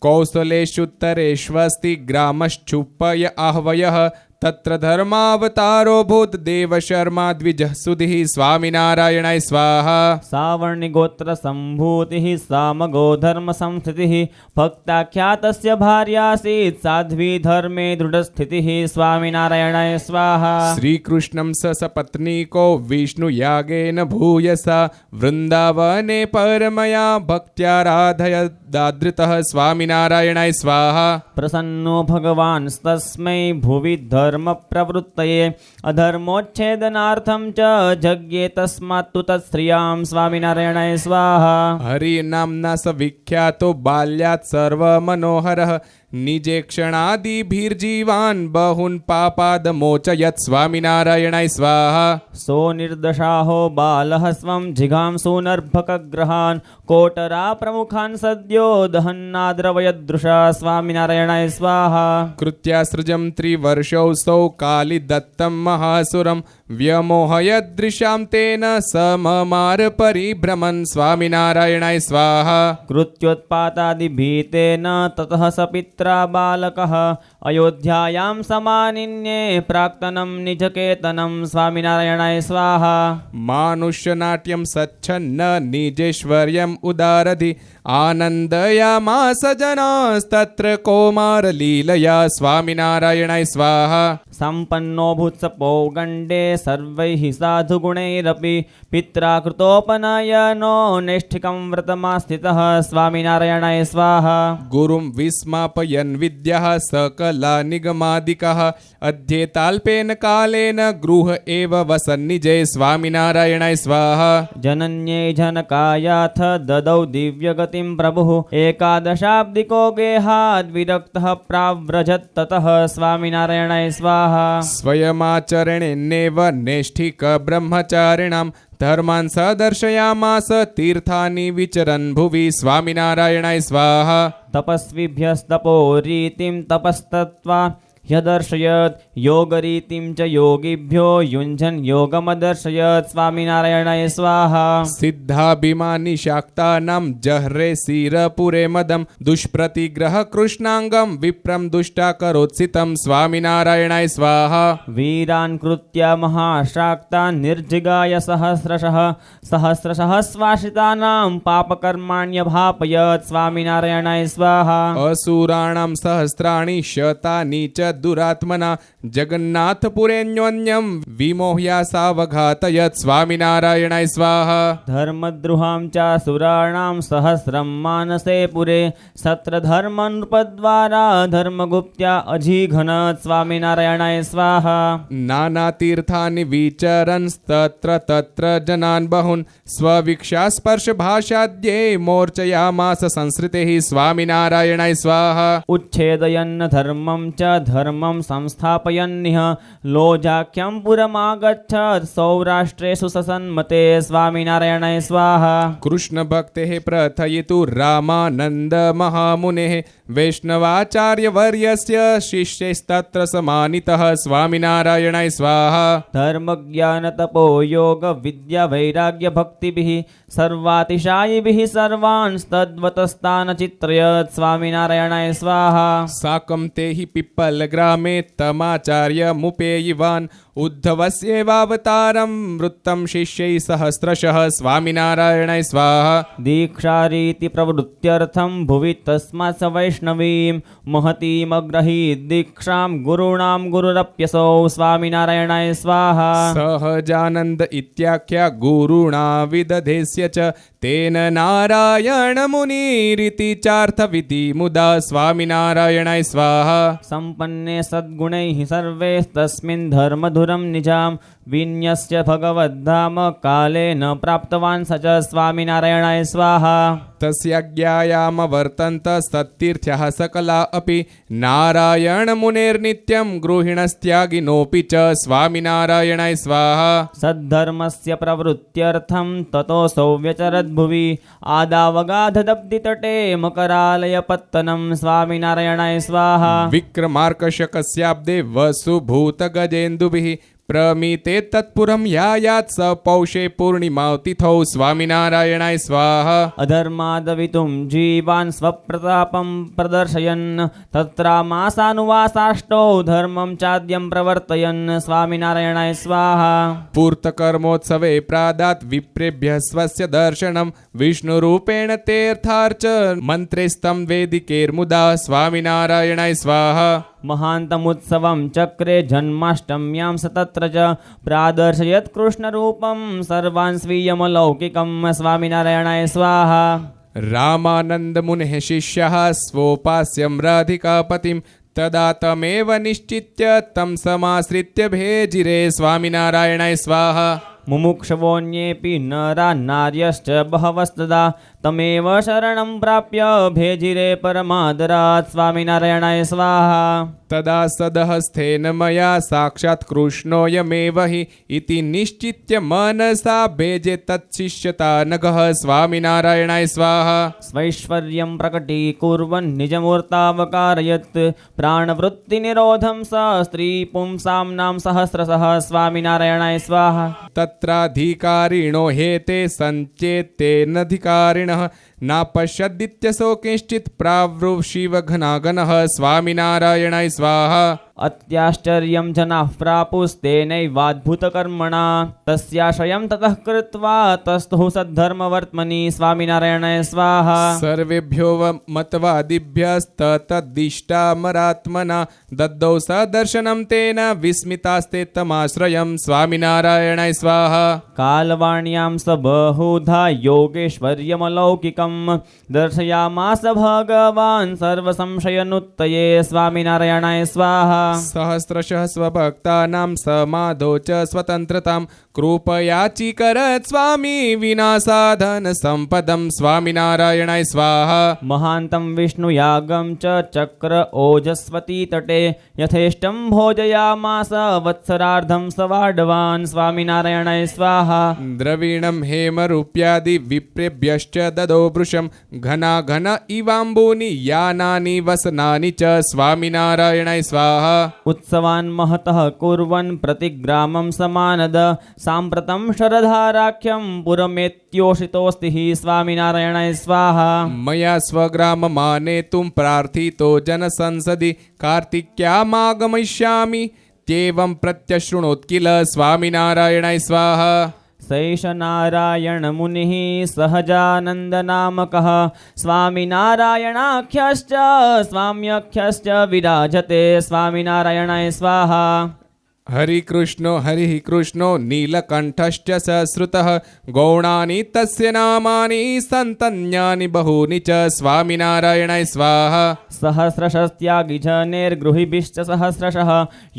Speaker 2: कौसलेषुत्तरेष्वस्ति ग्रामश्चुपय आह्वयः तत्र धर्मावतारो भूत देवशर्मा द्विजः सुधिः। स्वामिनारायणाय स्वाहा।
Speaker 3: सावर्णिगोत्रसम्भूतिः सामगो धर्मसंस्थितिः भक्ताख्यातस्य भार्यासीत् साध्वी धर्मे दृढस्थितिः। स्वामिनारायणाय स्वाहा।
Speaker 2: श्रीकृष्णं सपत्नीको विष्णुयागेन भूयसा वृन्दावने परमया भक्त्याराधयदादृतः। स्वामिनारायणाय स्वाहा।
Speaker 3: प्रसन्नो भगवानस्तस्मै भुवि धर्मप्रवृत्तये अधर्मोच्छेदनार्थं च जज्ञे तस्मात्तु तत्श्रियां। स्वामिनारायणाय स्वाहा।
Speaker 2: हरिनाम्ना स विख्यातो बाल्यात् सर्वमनोहरः निजेक्षणादिभिर्जीवान् बहून् पापादमोचयत्। स्वामिनारायणाय स्वाहा।
Speaker 3: सो निर्दशाहो बालः स्वं जिघांसूनर्भकग्रहान् कोटरा प्रमुखान् सद्यो दहन्नाद्रवयदृशा। स्वामिनारायणाय स्वाहा।
Speaker 2: कृत्यासृजं त्रिवर्षौ सौ कालिदत्तं महासुरं व्यमोहयदृशां तेन सममार परिभ्रमन्। स्वामिनारायणाय स्वाहा।
Speaker 3: कृत्योत्पातादिभीतेन ततः स पित्रा बालकः अयोध्यायां समानिन्ये प्राक्तनं निजकेतनं। स्वामिनारायणाय स्वाहा।
Speaker 2: मानुष्यनाट्यं सच्छन्न निजेश्वर्यम् उदारधि आनन्दयामास जनास्तत्र कौमारलीलया। स्वामिनारायणाय स्वाहा।
Speaker 3: सम्पन्नो भूत्सपो गण्डे सर्वैः साधुगुणैरपि पित्रा कृतोपनयनो नैष्ठिकं व्रतमास्थितः। स्वामिनारायणाय स्वाहा।
Speaker 2: गुरुं विस्मापयन् विद्याः सकला निगमादिकः अध्येताल्पेन कालेन गृह एव वसन्निजे। स्वामिनारायणाय स्वाहा।
Speaker 3: जनन्ये जनकायाथ ददौ दिव्यगतिं प्रभुः एकादशाब्दिको गेहाद्विरक्तः प्राव्रजत् ततः। स्वामिनारायणाय स्वाहा।
Speaker 2: स्वयमाचरणेनेव नैष्ठिक ब्रह्मचारिणां धर्मान् स दर्शयामास तीर्थानि विचरन् भुवि। स्वामिनारायणाय स्वाहा।
Speaker 3: तपस्विभ्यस्तपोरीतिं तपस्तत्त्वा ह्यदर्शयत् योगरीतिं च योगिभ्यो युञ्जन् योगमदर्शयत्। स्वामिनारायणाय स्वाहा।
Speaker 2: सिद्धाभिमानि शाक्तानां जह्रे शिरपुरे मदं दुष्प्रतिग्रह कृष्णाङ्गं विप्रं दुष्टाकरोत्सितं। स्वामिनारायणाय स्वाहा।
Speaker 3: वीरान् कृत्य महाशाक्तान् निर्जिगाय सहस्रशः स्वाश्रितानां पापकर्माण्यभापयत्। स्वामिनारायणाय स्वाहा।
Speaker 2: असुराणां सहस्राणि शतानि च दुरात्मना जगन्नाथपुरेऽन्योन्यं विमोह्या सावघातयत्। स्वामिनारायणाय स्वाहा।
Speaker 3: धर्मद्रुहां चासुराणां सहस्रं मानसे पुरे सत्रधर्मनृपद्वारा धर्मगुप्त्या अजीघनत्। स्वामिनारायणाय स्वाहा।
Speaker 2: नानातीर्थानि विचरन्स्तत्र तत्र जनान् बहून् स्ववीक्षास्पर्शभाषाद्ये मोर्चयामास संसृतेः। स्वामिनारायणाय स्वाहा।
Speaker 3: उच्छेदयन्न धर्मं च धर्मं संस्थापयन्निह लोजाख्यं पुरमागच्छत् सौराष्ट्रेषु ससन्मते। स्वामिनारायणाय स्वाहा।
Speaker 2: कृष्णभक्तेः प्रथयितु रामानन्द महामुनेः वैष्णवाचार्यवर्यस्य शिष्यैस्तत्र समानितः। स्वामिनारायणाय स्वाहा।
Speaker 3: धर्मज्ञानतपो योग विद्या वैराग्य भक्तिभिः सर्वातिशायिभिः सर्वांस्तद्वतस्तान् चित्रयत्। स्वामिनारायणाय स्वाहा।
Speaker 2: साकं ते हि पिप्पलग्रामे तमाचार्यमुपेयिवान् उद्धवस्येवावतारं वृत्तं शिष्यैः सहस्रशः स्वामिनारायणाय स्वाहा
Speaker 3: दीक्षारीति प्रवृत्त्यर्थं भुवि तस्मात् स वैष्णवीं महतीमग्रहीत् दीक्षां गुरूणां गुरुरप्यसौ स्वामिनारायणाय स्वाहा
Speaker 2: सहजानन्द इत्याख्या गुरुणा विदधेस्य च तेन नारायणमुनिरिति चार्थविधि मुदा स्वामिनारायणाय स्वाहा
Speaker 3: सम्पन्ने सद्गुणैः सर्वैस्तस्मिन् धर्मधुरं निजां विन्यस्य भगवद्धाम कालेन प्राप्तवान् स च स्वामिनारायणाय स्वाहा
Speaker 2: तस्याज्ञायाम वर्तन्त सत्तीर्थ्यः सकला अपि नारायणमुनेर्नित्यं गृहिणस्त्यागिनोऽपि च स्वामिनारायणाय स्वाहा
Speaker 3: सद्धर्मस्य प्रवृत्त्यर्थं ततोऽसौ व्यचरद्भुवि आदावगाधदब्धितटे मकरालयपत्तनं स्वामिनारायणाय स्वाहा
Speaker 2: विक्रमार्कशकस्याब्दे वसुभूतगजेन्दुभिः प्रमीते तत्पुरं यायात् स पौषे पूर्णिमातिथौ स्वामिनारायणाय स्वाहा
Speaker 3: अधर्मादवितुं जीवान् स्वप्रतापं प्रदर्शयन् तत्रामासानुवासाष्टौ धर्मं चाद्यं प्रवर्तयन् स्वामिनारायणाय स्वाहा
Speaker 2: पूर्तकर्मोत्सवे प्रादात् विप्रेभ्यः स्वस्य दर्शनं विष्णुरूपेण तेऽर्थार्च मन्त्रेस्तं वेदिकेर्मुदा स्वामिनारायणाय स्वाहा
Speaker 3: महान्तमुत्सवं चक्रे जन्माष्टम्यां स तत्र च प्रादर्शयत् कृष्णरूपं सर्वान् स्वीयमलौकिकं स्वामिनारायणाय स्वाहा
Speaker 2: रामानन्दमुनेः शिष्यः स्वोपास्यं राधिकापतिं तदा तमेव निश्चित्य तं समाश्रित्य भेजिरे स्वामिनारायणाय स्वाहा
Speaker 3: मुमुक्षवोऽन्येऽपि नरा नार्यश्च बहवस्तदा तमेव शरणं प्राप्य भेजिरे परमादरात् स्वामिनारायणाय स्वाहा
Speaker 2: तदा सदहस्थेन मया साक्षात् कृष्णोऽयमेव हि इति निश्चित्य मनसा भेजे तत्शिष्यता नघः स्वामिनारायणाय स्वाहा
Speaker 3: स्वैश्वर्यं प्रकटीकुर्वन् निजमूर्तावकारयत् प्राणवृत्तिनिरोधं स स्त्रीपुंसाम्नां सहस्रशः स्वामिनारायणाय स्वाहा
Speaker 2: तत्राधिकारिणो हेते सञ्चेतेनधिकारिणः नापश्यदित्यसो किंश्चित् प्रावृ शिवघनागनः स्वामिनारायणाय स्वाहा
Speaker 3: अत्याश्चर्यं जनाः प्रापुस्तेनैवाद्भुतकर्मणा तस्याश्रयं ततः कृत्वा तस्थुः सद्धर्मवर्त्मनि स्वामिनारायणाय स्वाहा
Speaker 2: सर्वेभ्यो मतवादिभ्यस्ततद्दिष्टामरात्मना दद्दौ स दर्शनं तेन विस्मितास्ते तमाश्रयं स्वामिनारायणाय स्वाहा
Speaker 3: कालवाण्यां स बहुधा योगेश्वर्यमलौकिकं दर्शयामास भगवान् सर्वसंशयनुत्तये स्वामिनारायणाय स्वाहा
Speaker 2: सहस्रशः स्वभक्तानां समाधौ च स्वतन्त्रतां कृपयाचीकरत् स्वामी विना साधन सम्पदं स्वामिनारायणाय स्वाहा
Speaker 3: महान्तं विष्णुयागं च चक्र ओजस्वती तटे यथेष्टं भोजयामास वत्सरार्धं सवाडवान् स्वामिनारायणाय स्वाहा
Speaker 2: द्रवीणं हेमरूप्यादि विप्रेभ्यश्च ददौ वृषं घना घन इवाम्बूनि यानानि वसनानि च स्वामिनारायणाय स्वाहा
Speaker 3: उत्सवान् महतः कुर्वन् प्रतिग्रामं समानद साम्प्रतं शरधाराख्यं पुरमेत्योषितोऽस्ति हि स्वामिनारायणाय स्वाहा
Speaker 2: मया स्वग्राममानेतुं प्रार्थितो जनसंसदि कार्तिक्यामागमिष्यामि त्येवं प्रत्यशृणोत् किल स्वामिनारायणाय स्वाहा
Speaker 3: सैष नारायणमुनिः सहजानन्दनामकः स्वामिनारायणाख्यश्च स्वाम्यख्यश्च विराजते स्वामिनारायणाय स्वाहा
Speaker 2: हरिः कृष्णो नीलकण्ठश्च सश्रुतः गौणानि तस्य नामानि सन्तन्यानि बहूनि च स्वामिनारायणाय स्वाहा
Speaker 3: सहस्रशस्त्यागिजनेर्गृहिभिश्च सहस्रशः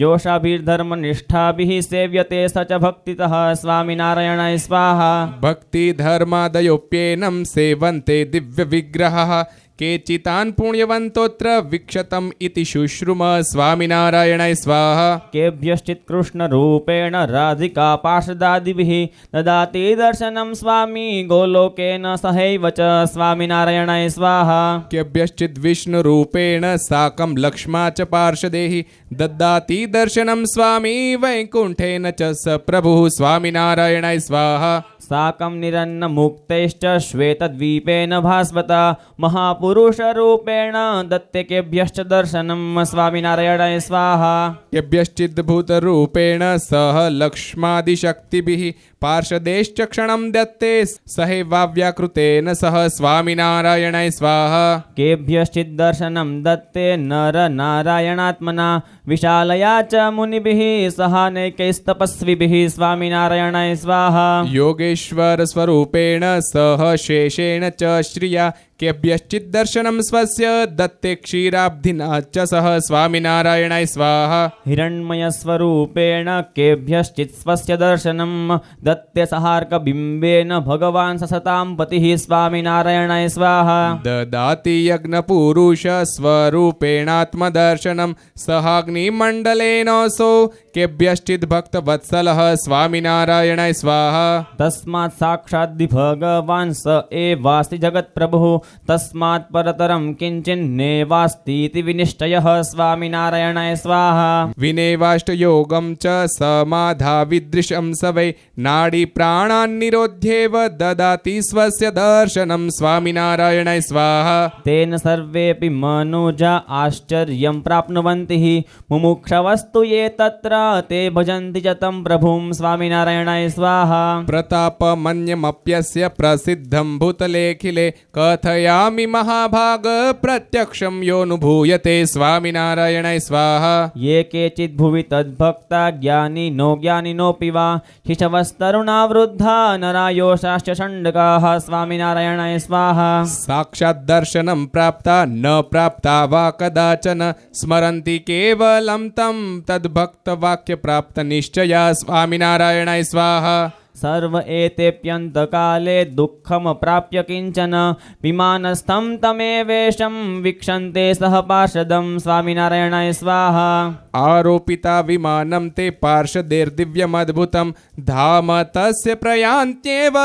Speaker 3: योषाभिर्धर्मनिष्ठाभिः सेव्यते स च भक्तितः स्वामिनारायणाय स्वाहा
Speaker 2: भक्तिधर्मादयोप्येनं सेवन्ते दिव्यविग्रहः केचितान् पुण्यवन्तोऽत्र वीक्षतम् इति शुश्रुम स्वामिनारायणाय स्वाहा
Speaker 3: केभ्यश्चित् कृष्णरूपेण राधिका पार्षदादिभिः ददाति दर्शनं स्वामी गोलोकेन सहैव च स्वामिनारायणाय स्वाहा
Speaker 2: केभ्यश्चित् विष्णुरूपेण साकं लक्ष्मा च पार्षदैः ददाति दर्शनं स्वामी वैकुण्ठेन च स प्रभुः स्वामिनारायणाय स्वाहा
Speaker 3: साकं निरन्नमुक्तैश्च श्वेतद्वीपेन भास्वता महापुरुषैः पुरुषरूपेण दत्ते केभ्यश्च दर्शनं स्वामिनारायणाय स्वाहा
Speaker 2: केभ्यश्चिद्भूतरूपेण सह लक्ष्मादिशक्तिभिः पार्षदेश्च क्षणं दत्ते सहैवाव्याकृतेन सह स्वामिनारायणाय स्वाहा
Speaker 3: केभ्यश्चित् दर्शनं दत्ते नरनारायणात्मना विशालया च मुनिभिः सहानैकैस्तपस्विभिः स्वामिनारायणाय स्वाहा
Speaker 2: योगेश्वर स्वरूपेण सह शेषेण च श्रिया केभ्यश्चित् दर्शनं स्वस्य दत्ते क्षीराब्धिना च सह स्वामिनारायणाय स्वाहा
Speaker 3: हिरण्मयस्वरूपेण केभ्यश्चित् स्वस्य दर्शनं दत्ते सहार्कबिम्बेन भगवान् ससतां पतिः स्वामिनारायणाय स्वाहा
Speaker 2: ददाति यज्ञपुरुष स्वरूपेणात्मदर्शनं सहाग्निमण्डलेनोऽसौ केभ्यश्चित् भक्तवत्सलः स्वामिनारायणाय स्वाहा
Speaker 3: तस्मात् साक्षाद् भगवान् स एवास्ति जगत्प्रभुः तस्मात् परतरं किञ्चिन्नेवास्तीति विनिश्चयः स्वामिनारायणाय स्वाहा
Speaker 2: विनेवाष्टयोगं च समाधाविदृशं स वै नाडीप्राणान् निरोध्येव ददाति स्वस्य दर्शनं स्वामिनारायणाय स्वाहा
Speaker 3: तेन सर्वेऽपि मनुजा आश्चर्यं प्राप्नुवन्ति मुमुक्षवस्तु ये तत्र ते भजन्ति च तं प्रभुं स्वामिनारायणाय स्वाहा
Speaker 2: प्रतापमन्यमप्यस्य प्रसिद्धं भूतलेखिले कथयामि महाभाग प्रत्यक्षं योऽनुभूयते स्वामिनारायणाय स्वाहा
Speaker 3: ये केचित् भुवि तद्भक्ता ज्ञानिनो ज्ञानिनोऽपि वा शिशवस्तरुणा वृद्धा नरायोषाश्च षण्डकाः स्वामिनारायणाय स्वाहा
Speaker 2: साक्षात् दर्शनं प्राप्ता न प्राप्ता वा कदाचन स्मरन्ति केवलं तं तद्भक्तवाक्यप्राप्तनिश्चया स्वामिनारायणाय स्वाहा
Speaker 3: सर्व एतेऽप्यन्तकाले दुःखं प्राप्य किञ्चन विमानस्थं तमेवेशं वीक्षन्ते सह पार्षदं स्वामिनारायणाय स्वाहा
Speaker 2: आरोपिता विमानं ते पार्षदेर्दिव्यमद्भुतं धाम तस्य प्रयान्त्येव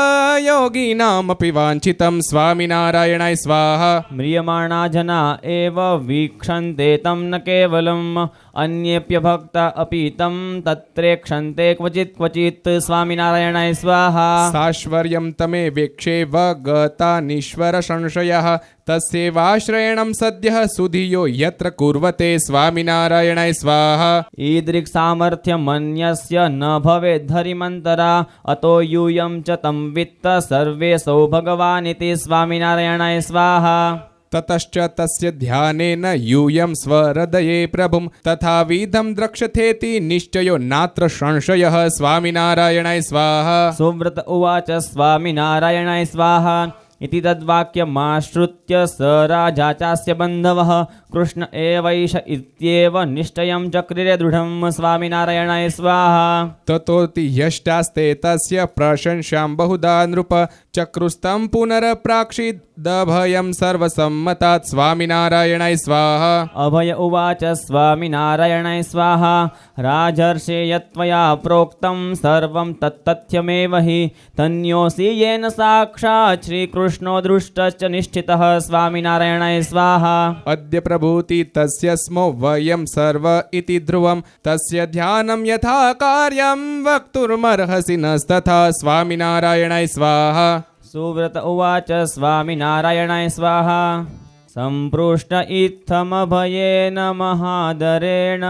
Speaker 2: योगिनामपि वाञ्छितं स्वामिनारायणाय स्वाहा
Speaker 3: म्रियमाणा जना एव वीक्षन्ते तं न केवलम् अन्येप्य भक्ता अपि तं तत्रेक्षन्ते क्वचित् क्वचित् स्वामिनारायणाय स्वाहा
Speaker 2: साश्वर्यं तमेवेक्षेव गतानीश्वर संशयः तस्यैवाश्रयणं सद्यः सुधियो यत्र कुर्वते स्वामिनारायणाय स्वाहा
Speaker 3: ईदृक्सामर्थ्यमन्यस्य न भवेद्धरिमन्तरा अतो यूयं च तं वित्त सर्वेऽसौ भगवानिति स्वामिनारायणाय स्वाहा
Speaker 2: ततश्च तस्य ध्यानेन यूयं स्वहृदये प्रभुं तथाविधं द्रक्ष्यथेति निश्चयो नात्र संशयः स्वामिनारायणाय स्वाहा
Speaker 3: सुव्रत उवाच स्वामिनारायणाय स्वाहा इति तद्वाक्यमाश्रुत्य स राजा चास्य बन्धवः कृष्ण एवैष इत्येव निश्चयं चक्रिरे दृढं स्वामिनारायणाय स्वाहा
Speaker 2: ततोति ह्यष्टास्ते तस्य प्रशंसां बहुधा नृप चक्रुस्तं पुनरप्राक्षिदभयं सर्वसम्मतात् स्वामिनारायणाय स्वाहा
Speaker 3: अभय उवाच स्वामिनारायणाय स्वाहा राजर्षे यत्त्वया प्रोक्तं सर्वं तत्तथ्यमेव हि धन्योऽसि येन साक्षात् श्रीकृष्णो दृष्टश्च निश्चितः स्वामिनारायणाय स्वाहा
Speaker 2: अद्य प्रभूति तस्य स्मो वयं सर्व इति ध्रुवं तस्य ध्यानं यथा कार्यं वक्तुर्मर्हसि नस्तथा स्वामिनारायणाय स्वाहा
Speaker 3: सुव्रत उवाच स्वामिनारायणाय स्वाहा सम्पृष्ट इत्थमभयेन महादरेण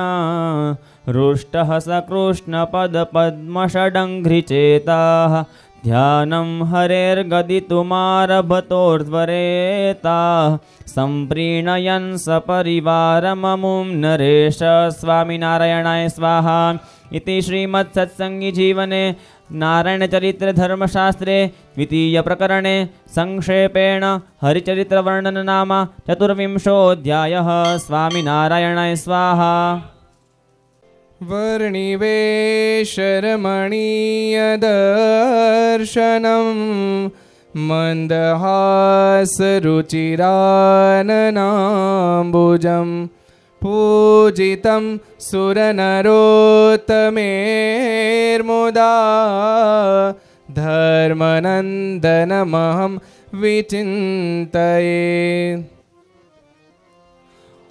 Speaker 3: रुष्टः स कृष्णपदपद्मषडङ्घ्रिचेताः ध्यानं हरेर्गदितुमारभतोर्ध्वरेताः सम्प्रीणयन् सपरिवारममुं नरेश स्वामिनारायणाय स्वाहा इति श्रीमत्सत्सङ्गीजीवने नारायणचरित्रधर्मशास्त्रे द्वितीयप्रकरणे संक्षेपेण हरिचरित्रवर्णननाम चतुर्विंशोऽध्यायः स्वामिनारायणाय स्वाहा
Speaker 2: वर्णिवेशरमणीयदर्शनं मन्दहासरुचिराननाम्बुजं पूजितं सुरनरोत्तमेर्मुदा धर्मनन्दनमहं विचिन्तये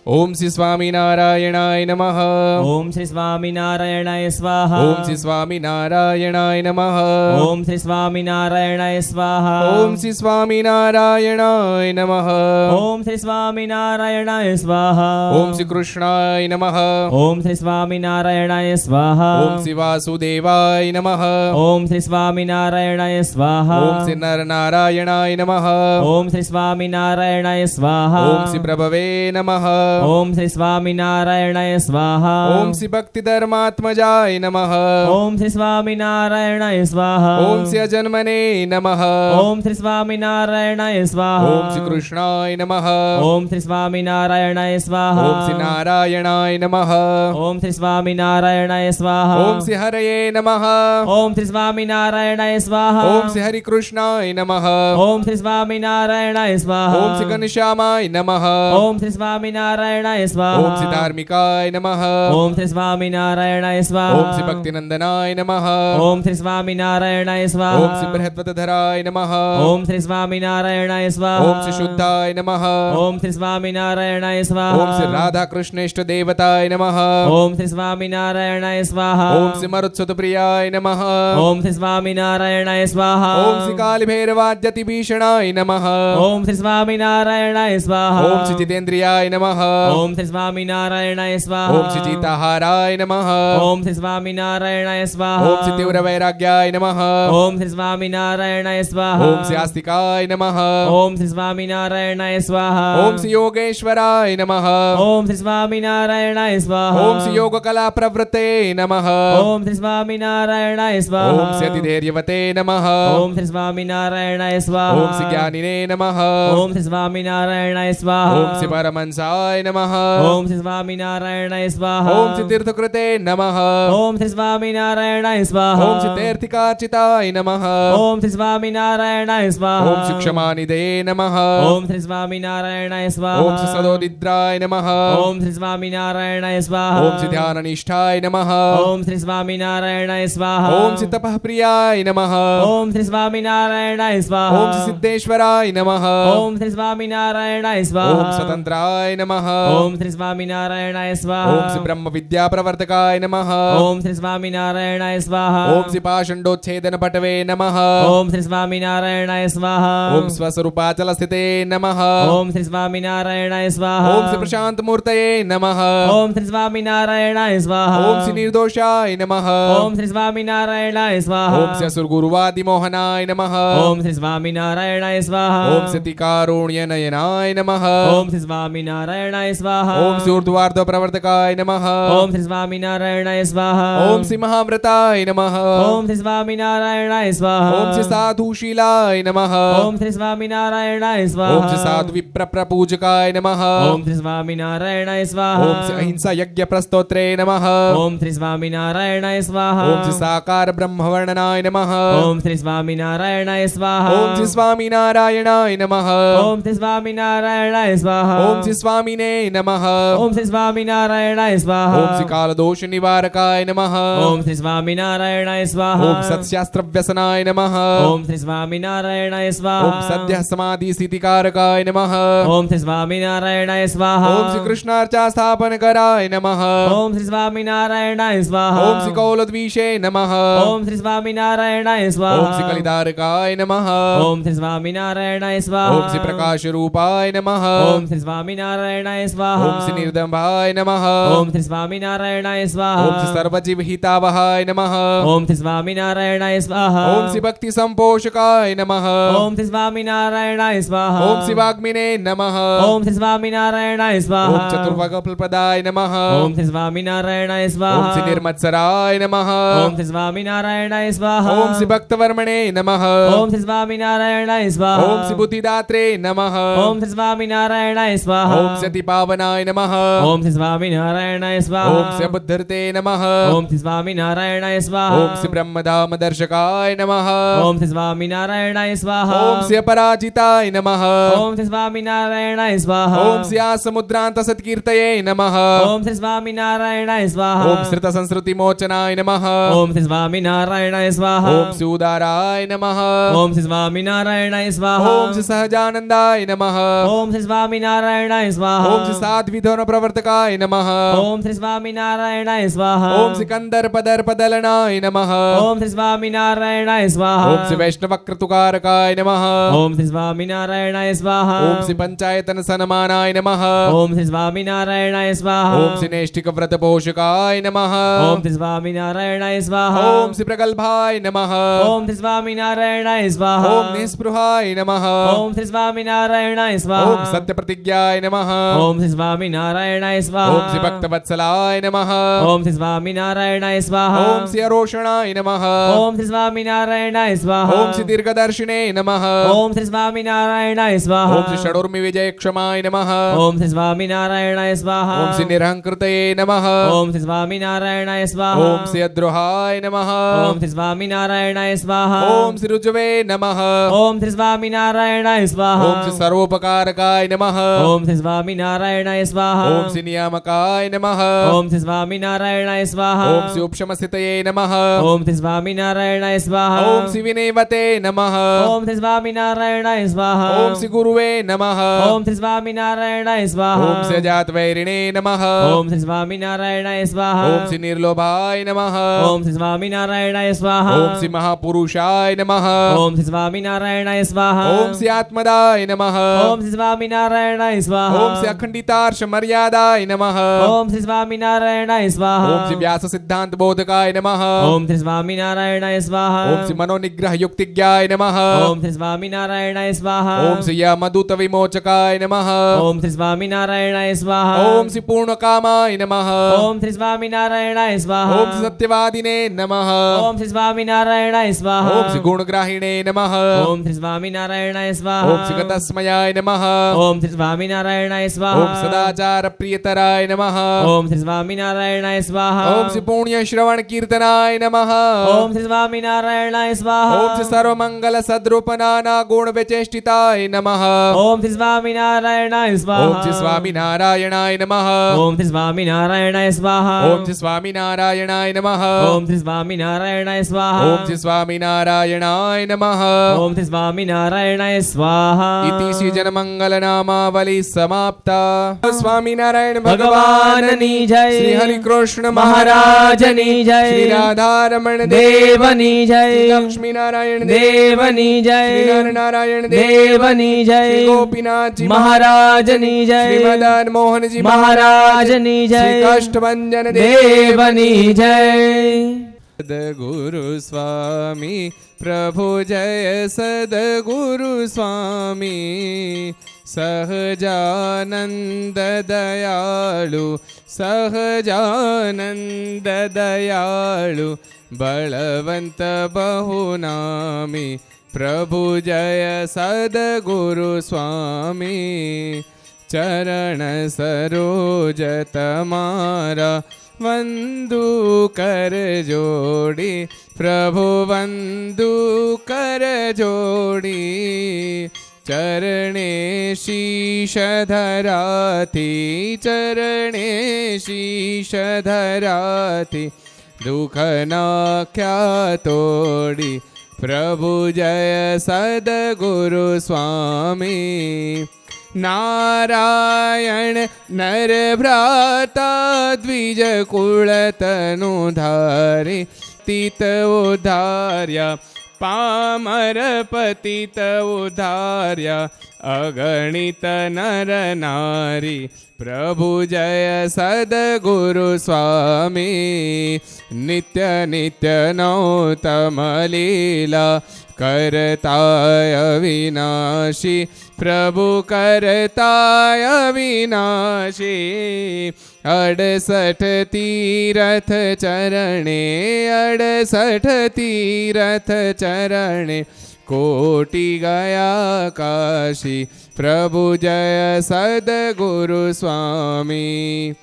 Speaker 2: ओम श्री स्वामीनारायणाय नमः।
Speaker 3: ओम श्री स्वामीनारायणाय स्वाहा।
Speaker 2: ओम श्री स्वामीनारायणाय नमः।
Speaker 3: ओम श्री स्वामीनारायणाय स्वाहा।
Speaker 2: ओम श्री स्वामीनारायणाय नमः।
Speaker 3: ओम श्री स्वामीनारायणाय स्वाहा।
Speaker 2: ओम श्री कृष्णाय नमः।
Speaker 3: ओम श्री स्वामीनारायणाय स्वाहा।
Speaker 2: ओम श्री वासुदेवाय नमः।
Speaker 3: ओम श्री स्वामीनारायणाय स्वाहा।
Speaker 2: ओम श्री नरनारायणाय नमः।
Speaker 3: ओम श्री स्वामीनारायणाय स्वाहा।
Speaker 2: ओम श्री प्रभवे नमः।
Speaker 3: ओम श्री स्वामीनारायणाय स्वाहा।
Speaker 2: ओम श्री भक्तिधर्मात्मजाय नमः।
Speaker 3: ओम श्री स्वामीनारायणाय स्वाहा।
Speaker 2: ओम श्री अजन्मने नमः।
Speaker 3: ओम श्री स्वामीनारायणाय स्वाहा।
Speaker 2: ओम श्री कृष्णाय नमः।
Speaker 3: ओम श्री स्वामीनारायणाय स्वाहा।
Speaker 2: ओम श्री नारायणाय नमः।
Speaker 3: ओम श्री स्वामीनारायणाय स्वाहा।
Speaker 2: ओम श्री हरये नमः।
Speaker 3: ओम श्री स्वामीनारायणाय स्वाहा।
Speaker 2: ओम श्री हरि कृष्णाय नमः।
Speaker 3: ओम श्री स्वामीनारायणाय स्वाहा।
Speaker 2: ओम श्री घनश्यामाय नमः।
Speaker 3: ओम श्री स्वामीनारायणाय स्वाहा।
Speaker 2: ओम श्री धार्मिकाय नमः।
Speaker 3: ओम श्री स्वामीनारायणाय स्वाहा।
Speaker 2: ओम श्री भक्तिनंदनाय नमः।
Speaker 3: ओम श्री स्वामीनारायणाय स्वाहा।
Speaker 2: ओम श्री बृहद्वतधराय नमः।
Speaker 3: ओम श्री स्वामीनारायणाय स्वाहा।
Speaker 2: ओम श्री शुद्धाय नमः।
Speaker 3: ओम श्री स्वामीनारायणाय स्वाहा।
Speaker 2: ओम श्री राधा कृष्ण इष्ट देवताय नमः।
Speaker 3: ओम श्री स्वामीनारायणाय स्वाहा।
Speaker 2: ओम श्री मरुत्सुत प्रियाय नमः।
Speaker 3: ओम श्री स्वामीनारायणाय स्वाहा।
Speaker 2: ओम श्री काल भैरवाद्यति भीषणाय नमः।
Speaker 3: ओम श्री स्वामीनारायणाय स्वाहा।
Speaker 2: ओम श्री जितेन्द्रियाय नमः।
Speaker 3: ओम श्री स्वामीनारायणाय स्वाहा।
Speaker 2: ओम श्री जीताहाराय नमः।
Speaker 3: ओम श्री स्वामीनारायणाय स्वाहा।
Speaker 2: ओम श्री तीव्र वैराग्याय नमः।
Speaker 3: ओम श्री स्वामीनारायणाय स्वाहा।
Speaker 2: ओम श्री आस्तिकाय नमः।
Speaker 3: ओम श्री स्वामीनारायणाय स्वाहा।
Speaker 2: ओम श्री योगेश्वराय नमः।
Speaker 3: ओम श्री स्वामीनारायणाय स्वाहा।
Speaker 2: ओम श्री योग कला प्रवृत्ते नमः।
Speaker 3: ओम श्री स्वामीनारायणाय स्वाहा।
Speaker 2: ओम श्री अतिधैर्यवते नमः।
Speaker 3: ओम श्री स्वामीनारायणाय स्वाहा।
Speaker 2: ओम श्री ज्ञानिने नमः।
Speaker 3: ओम श्री स्वामीनारायणाय स्वाहा।
Speaker 2: ओम श्री परमहंसाय नमः।
Speaker 3: ओम श्री स्वामीनारायणाय स्वाहा।
Speaker 2: ओम श्री तीर्थकृते नमः।
Speaker 3: ओम श्री स्वामीनारायणाय स्वाहा।
Speaker 2: ओम श्री तीर्थिकार्चिताय नमः।
Speaker 3: ओम श्री स्वामीनारायणाय स्वाहा।
Speaker 2: ओम श्री क्षमानिधे नमः।
Speaker 3: ओम श्री स्वामीनारायणाय स्वाहा।
Speaker 2: ओम श्री सदोदिद्राय नमः।
Speaker 3: ओम श्री स्वामीनारायणाय स्वाहा।
Speaker 2: ओम श्री ध्याननिष्ठाय नमः।
Speaker 3: ओम श्री स्वामीनारायणाय स्वाहा।
Speaker 2: ओम श्री तपः प्रियाय नमः।
Speaker 3: ओम श्री स्वामीनारायणाय स्वाहा।
Speaker 2: ओम श्री सिद्धेश्वराय नमः।
Speaker 3: ओम श्री स्वामीनारायणाय स्वाहा।
Speaker 2: ओम स्वतंत्राय नमः।
Speaker 3: ओम श्री स्वामीनारायणाय स्वाहा।
Speaker 2: ओम श्री ब्रह्म विद्या प्रवर्तकाय नमः।
Speaker 3: ओम श्री स्वामीनारायणाय स्वाहा।
Speaker 2: ओम श्री पाषंडोच्छेदन पटवे नमः।
Speaker 3: ओम श्री स्वामीनारायणाय स्वाहा।
Speaker 2: ओम स्वस्वरूपाचल स्थिते नमः।
Speaker 3: ओम श्री स्वामीनारायणाय स्वाहा।
Speaker 2: ओम श्री प्रशांत मूर्तये नमः।
Speaker 3: ओम श्री स्वामीनारायणाय स्वाहा।
Speaker 2: ओम श्री निर्दोषाय नमः।
Speaker 3: ओम श्री स्वामीनारायणाय स्वाहा।
Speaker 2: ओम श्री असुरगुरुवादि मोहनाय नमः।
Speaker 3: ओम श्री स्वामीनारायणाय स्वाहा।
Speaker 2: ओम श्री तिकारुण्य नयनाय नमः।
Speaker 3: ओम श्री स्वामीनारायणाय स्वाहा।
Speaker 2: ओम श्री ऊर्ध्वार्ध प्रवर्तकाय नमः।
Speaker 3: ओम श्री स्वामीनारायणाय स्वाहा।
Speaker 2: ओम श्री महाव्रताय नमः।
Speaker 3: ओम श्री स्वामीनारायणाय स्वाहा।
Speaker 2: ओम श्री साधुशीलाय नमः।
Speaker 3: ओम श्री स्वामीनारायणाय स्वाहा।
Speaker 2: ओम श्री साधु विप्र प्रपूजकाय नमः।
Speaker 3: ओम श्री स्वामीनारायणाय स्वाहा।
Speaker 2: ओम श्री अहिंसा यज्ञ प्रस्तोत्रे नमः।
Speaker 3: ओम श्री स्वामीनारायणाय स्वाहा।
Speaker 2: ओम श्री साकार ब्रह्मवर्णनाय नमः।
Speaker 3: ओम श्री स्वामीनारायणाय स्वाहा।
Speaker 2: ओम श्री स्वामीनारायणाय नमः।
Speaker 3: ओम श्री स्वामीनारायणाय स्वाहा।
Speaker 2: ओम श्री स्वामिने नमः।
Speaker 3: ओम श्री स्वामीनारायणाय स्वाहा।
Speaker 2: ओम श्री कालदोष निवारकाय नमः।
Speaker 3: ओम श्री स्वामीनारायणाय स्वाहा।
Speaker 2: ओम सत्शास्त्र व्यसनाय नमः।
Speaker 3: ओम श्री स्वामीनारायणाय स्वाहा।
Speaker 2: ओम सद्यः समाधि स्थितिकारकाय नमः।
Speaker 3: ओम श्री स्वामीनारायणाय स्वाहा।
Speaker 2: ओम श्री कृष्णार्चा स्थापन कराय नमः।
Speaker 3: ओम श्री स्वामीनारायणाय स्वाहा।
Speaker 2: ओम श्री कौलद्वीषे नमः।
Speaker 3: ओम श्री स्वामीनारायणाय स्वाहा।
Speaker 2: ओम श्री कलिधारकाय नमः।
Speaker 3: ओम श्री स्वामीनारायणाय स्वाहा।
Speaker 2: ओम श्री प्रकाश रूपाय नमः।
Speaker 3: ओम श्री स्वामीनारायणाय स्वाहा।
Speaker 2: ओम श्री निर्दम्भाय नमः।
Speaker 3: ओम श्री स्वामीनारायणाय स्वाहा।
Speaker 2: ओम श्री सर्वजीव हितावहाय नमः।
Speaker 3: ओम श्री स्वामीनारायणाय स्वाहा।
Speaker 2: ओम श्री भक्ति संपोषकाय नमः।
Speaker 3: ओम श्री स्वामीनारायणाय स्वाहा।
Speaker 2: ओम श्री वाग्मिने नमः।
Speaker 3: ओम श्री स्वामीनारायणाय स्वाहा।
Speaker 2: ओम चतुर्वर्गफलप्रदाय नमः।
Speaker 3: ओम श्री स्वामीनारायणाय स्वाहा।
Speaker 2: ओम श्री निर्मत्सराय नमः।
Speaker 3: ओम श्री स्वामीनारायणाय स्वाहा।
Speaker 2: ओम श्री भक्तवर्मणे नमः।
Speaker 3: ओम श्री स्वामीनारायणाय स्वाहा।
Speaker 2: ओम श्री बुद्धिदात्रे नमः।
Speaker 3: ओम श्री स्वामीनारायणाय स्वाहा।
Speaker 2: ओम श्री अतिपावनाय नमः।
Speaker 3: ओम श्री स्वामीनारायणाय स्वाहा।
Speaker 2: ओम श्री बुद्धर्ते नमः।
Speaker 3: ओम श्री स्वामीनारायणाय स्वाहा।
Speaker 2: ओम श्री ब्रह्मधाम दर्शकाय नमः।
Speaker 3: ओम श्री स्वामीनारायणाय स्वाहा।
Speaker 2: ओम श्री अपराजिताय नमः।
Speaker 3: ओम श्री स्वामीनारायणाय स्वाहा।
Speaker 2: ओम श्री आसमुद्रांत सत्कीर्तये नमः।
Speaker 3: ओम श्री स्वामीनारायणाय स्वाहा।
Speaker 2: ओम श्री संस्कृति मोचनाय नमः।
Speaker 3: ओम श्री स्वामीनारायणाय स्वाहा।
Speaker 2: ओम श्री उदाराय नमः।
Speaker 3: ओम श्री स्वामीनारायणाय स्वाहा।
Speaker 2: ओम श्री सहजानंदाय नमः।
Speaker 3: ओम श्री स्वामीनारायणाय स्वाहा।
Speaker 2: ઓમ શ્રી સાધ્વિધોનો પ્રવર્તકાય નમઃ.
Speaker 3: ઓમ શ્રી સ્વામિનારાયણાય સ્વાહા.
Speaker 2: ઓમ શ્રી કંદર પદર પદલનાય નમઃ.
Speaker 3: ઓમ શ્રી સ્વામિનારાયણાય સ્વાહા.
Speaker 2: ઓમ શ્રી વૈષ્ણવક્રતુકારકાય નમઃ.
Speaker 3: ઓમ શ્રી સ્વામિનારાયણાય સ્વાહા.
Speaker 2: ઓમ શ્રી પંચાયતન સન્માનાય નમઃ.
Speaker 3: ઓમ શ્રી સ્વામિનારાયણાય સ્વાહા.
Speaker 2: ઓમ શ્રી નૈષ્ઠિક વ્રત પોષકાય નમઃ.
Speaker 3: ઓમ શ્રી સ્વામિનારાયણાય સ્વાહા.
Speaker 2: ઓમ શ્રી પ્રગલ્ભાય નમઃ.
Speaker 3: ઓમ શ્રી સ્વામિનારાયણાય સ્વાહા.
Speaker 2: ઓમ નિસ્પૃહાય નમઃ.
Speaker 3: ઓમ શ્રી સ્વામિનારાયણાય સ્વાહા.
Speaker 2: ઓમ સત્યપ્રતિજ્ઞાય નમઃ.
Speaker 3: ઓમ શ્રી સ્વામિનારાયણાય સ્વાહા.
Speaker 2: ઓમ શ્રી ભક્તવત્સલાય નમઃ.
Speaker 3: ઓમ શ્રી સ્વામિનારાયણાય સ્વાહા.
Speaker 2: ઓમ શ્રી અરોષણાય નમઃ.
Speaker 3: ઓમ શ્રી સ્વામિનારાયણાય સ્વાહા.
Speaker 2: ઓમ શ્રી દીર્ઘદર્શિને નમઃ.
Speaker 3: ઓમ શ્રી સ્વામિનારાયણાય સ્વાહા.
Speaker 2: ઓમ શ્રી ષડોર્મિ વિજય ક્ષમાય નમઃ.
Speaker 3: ઓમ શ્રી સ્વામિનારાયણાય સ્વાહા.
Speaker 2: ઓમ શ્રી નિરહંકૃતયે નમઃ.
Speaker 3: ઓમ શ્રી સ્વામિનારાયણાય સ્વાહા.
Speaker 2: ઓમ શ્રી અદ્રોહાય નમઃ.
Speaker 3: ઓમ શ્રી સ્વામિનારાયણાય સ્વાહા.
Speaker 2: ઓમ શ્રી રુજવે નમઃ.
Speaker 3: ઓમ શ્રી સ્વામિનારાયણાય સ્વાહા.
Speaker 2: ઓમ શ્રી સર્વોપકારકાય નમઃ.
Speaker 3: ઓમ શ્રી સ્વામિનારાયણાય સ્વાહા.
Speaker 2: ઓમ શ્રી નિયામકાય નમઃ.
Speaker 3: ઓમ શ્રી સ્વામિનારાયણાય સ્વાહા.
Speaker 2: ઓમ શ્રી ઉપશમસ્થિતયે નમઃ.
Speaker 3: ઓમ શ્રી સ્વામિનારાયણાય સ્વાહા.
Speaker 2: ઓમ શ્રી વિનયવતે નમઃ.
Speaker 3: ઓમ શ્રી સ્વામિનારાયણાય સ્વાહા.
Speaker 2: ઓમ શ્રી ગુરુવે નમઃ.
Speaker 3: ઓમ શ્રી સ્વામિનારાયણાય સ્વાહા.
Speaker 2: ઓમ શ્રી અજાતવૈરિણે નમઃ.
Speaker 3: ઓમ શ્રી સ્વામિનારાયણાય સ્વાહા.
Speaker 2: ઓમ શ્રી નિર્લોભાય નમઃ.
Speaker 3: ઓમ શ્રી સ્વામિનારાયણાય સ્વાહા.
Speaker 2: ઓમ શ્રી મહાપુરુષાય નમઃ.
Speaker 3: ઓમ શ્રી સ્વામિનારાયણાય સ્વાહા.
Speaker 2: ઓમ શ્રી આત્મદાય નમઃ.
Speaker 3: ઓમ શ્રી સ્વામિનારાયણાય સ્વાહા.
Speaker 2: ઓમ શ્રી અખંડિતાર્ષ મર્યાદાય નમઃ.
Speaker 3: ઓમ શ્રી સ્વામિનારાયણાય સ્વાહા.
Speaker 2: ઓમ શ્રી વ્યાસ સિદ્ધાંત બોધકાય નમઃ.
Speaker 3: ઓમ શ્રી સ્વામિનારાયણાય સ્વાહા.
Speaker 2: ઓમ શ્રી મનોનિગ્રહ યુક્તિજ્ઞાય નમઃ.
Speaker 3: ઓમ શ્રી સ્વામિનારાયણાય સ્વાહા.
Speaker 2: ઓમ શ્રી યમદૂત વિમોચકાય નમઃ.
Speaker 3: ઓમ શ્રી સ્વામિનારાયણાય સ્વાહા.
Speaker 2: ઓમ શ્રી પૂર્ણકામાય નમઃ.
Speaker 3: ઓમ શ્રી સ્વામિનારાયણાય સ્વાહા.
Speaker 2: ઓમ શ્રી સત્યવાદિને નમઃ.
Speaker 3: ઓમ શ્રી સ્વામિનારાયણાય સ્વાહા.
Speaker 2: ઓમ શ્રી ગુણગ્રાહિણે નમઃ.
Speaker 3: ઓમ શ્રી સ્વામિનારાયણાય સ્વાહા.
Speaker 2: ઓમ શ્રી ગતસ્મયાય નમઃ.
Speaker 3: ઓમ શ્રી સ્વામિનારાયણાય સ્વાહા.
Speaker 2: ઓમ સદાચાર પ્રિયતરાય નમઃ.
Speaker 3: ઓમ શ્રી સ્વામિનારાયણાય સ્વાહા.
Speaker 2: ઓમ શ્રી પુણ્ય શ્રવણ કીર્તનાય નમઃ.
Speaker 3: ઓમ શ્રી સ્વામિનારાયણાય સ્વાહા.
Speaker 2: ઓમ શ્રી સર્વમંગલ સદ્રૂપનાના ગુણ વિચેષ્ટિતાય નમઃ.
Speaker 3: ઓમ શ્રી સ્વામિનારાયણાય સ્વાહા.
Speaker 2: ઓમ શ્રી સ્વામિનારાયણાય નમઃ.
Speaker 3: ઓમ શ્રી સ્વામિનારાયણાય સ્વાહા.
Speaker 2: ઓમ શ્રી સ્વામિનારાયણાય નમઃ.
Speaker 3: ઓમ શ્રી સ્વામિનારાયણાય સ્વાહા.
Speaker 2: ઓમ શ્રી સ્વામિનારાયણાય નમઃ.
Speaker 3: ઓમ શ્રી સ્વામિનારાયણાય સ્વાહા.
Speaker 2: ઇતિ શ્રી જનમંગલ નામાવલી સમાપ્તા. સ્વામિનારાયણ
Speaker 3: ભગવાનની જય.
Speaker 2: શ્રી હરિ કૃષ્ણ
Speaker 3: મહારાજની જય.
Speaker 2: શ્રી રાધારમણ
Speaker 3: દેવની જય.
Speaker 2: શ્રી લક્ષ્મીનારાયણ
Speaker 3: દેવની જય.
Speaker 2: શ્રી નરનારાયણ
Speaker 3: દેવની જય.
Speaker 2: શ્રી ગોપીનાથજી
Speaker 3: મહારાજની જય.
Speaker 2: શ્રી મદન મોહનજી
Speaker 3: મહારાજની જય.
Speaker 2: શ્રી કષ્ટભંજન
Speaker 3: દેવની જય.
Speaker 2: સદગુરુ સ્વામી પ્રભુ જય સદગુરુ સ્વામી સહજાનંદ દયાળુ સહજાનંદ દયાળુ બળવંત બહુનામી પ્રભુ જય સદગુરુ સ્વામી ચરણ સરોજ તમારા વંદુ કર જોડી પ્રભુ વંદુ કર જોડી ચરણે શીશ ધરાથી ચરણે શીશ ધરાથી દુઃખ નાખ્યા તોડી પ્રભુ જય સદગુરુ સ્વામી નારાયણ નર ભ્રાતા દ્વિજ કુળ તનુ ધારી તીત ઉધાર્યા પામર પતિત ઉધાર્યા અગણિત નર નારી પ્રભુ જય સદગુરુ સ્વામી નિત્ય નિત્ય નૌતમ લીલા કરતાય વિનાશી પ્રભુ કરતાય વિનાશી 68 તીરથ ચરણે 68 તીરથ ચરણે કોટી ગયા કાશી પ્રભુ જય સદગુરુ સ્વામી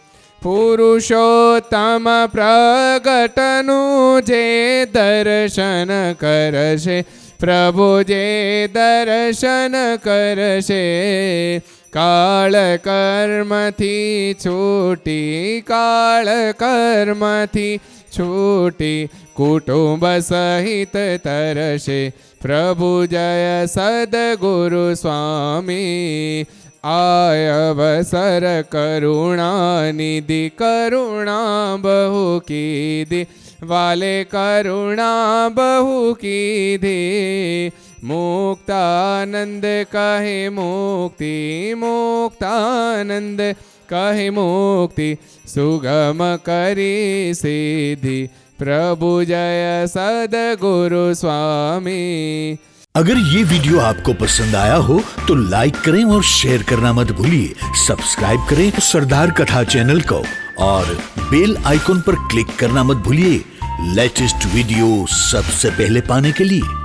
Speaker 2: પુરુષોત્તમ પ્રગટનું જે દર્શન કરશે પ્રભુ જે દર્શન કરશે કાળ કર્મથી છૂટી કાળ કર્મથી છૂટી કુટુંબ સહિત તરશે પ્રભુ જય સદગુરુ સ્વામી आय अवसर करुणा निधि करुणा बहु कीधी वाले करुणा बहु कीधी मुक्तानंद कहे मुक्ति मुक्तानंद कहे मुक्ति सुगम करी सिद्धि प्रभु जय सद्गुरु स्वामी।
Speaker 1: अगर ये वीडियो आपको पसंद आया हो तो लाइक करें और शेयर करना मत भूलिए। सब्सक्राइब करें सरदार कथा चैनल को और बेल आइकॉन पर क्लिक करना मत भूलिए लेटेस्ट वीडियो सबसे पहले पाने के लिए।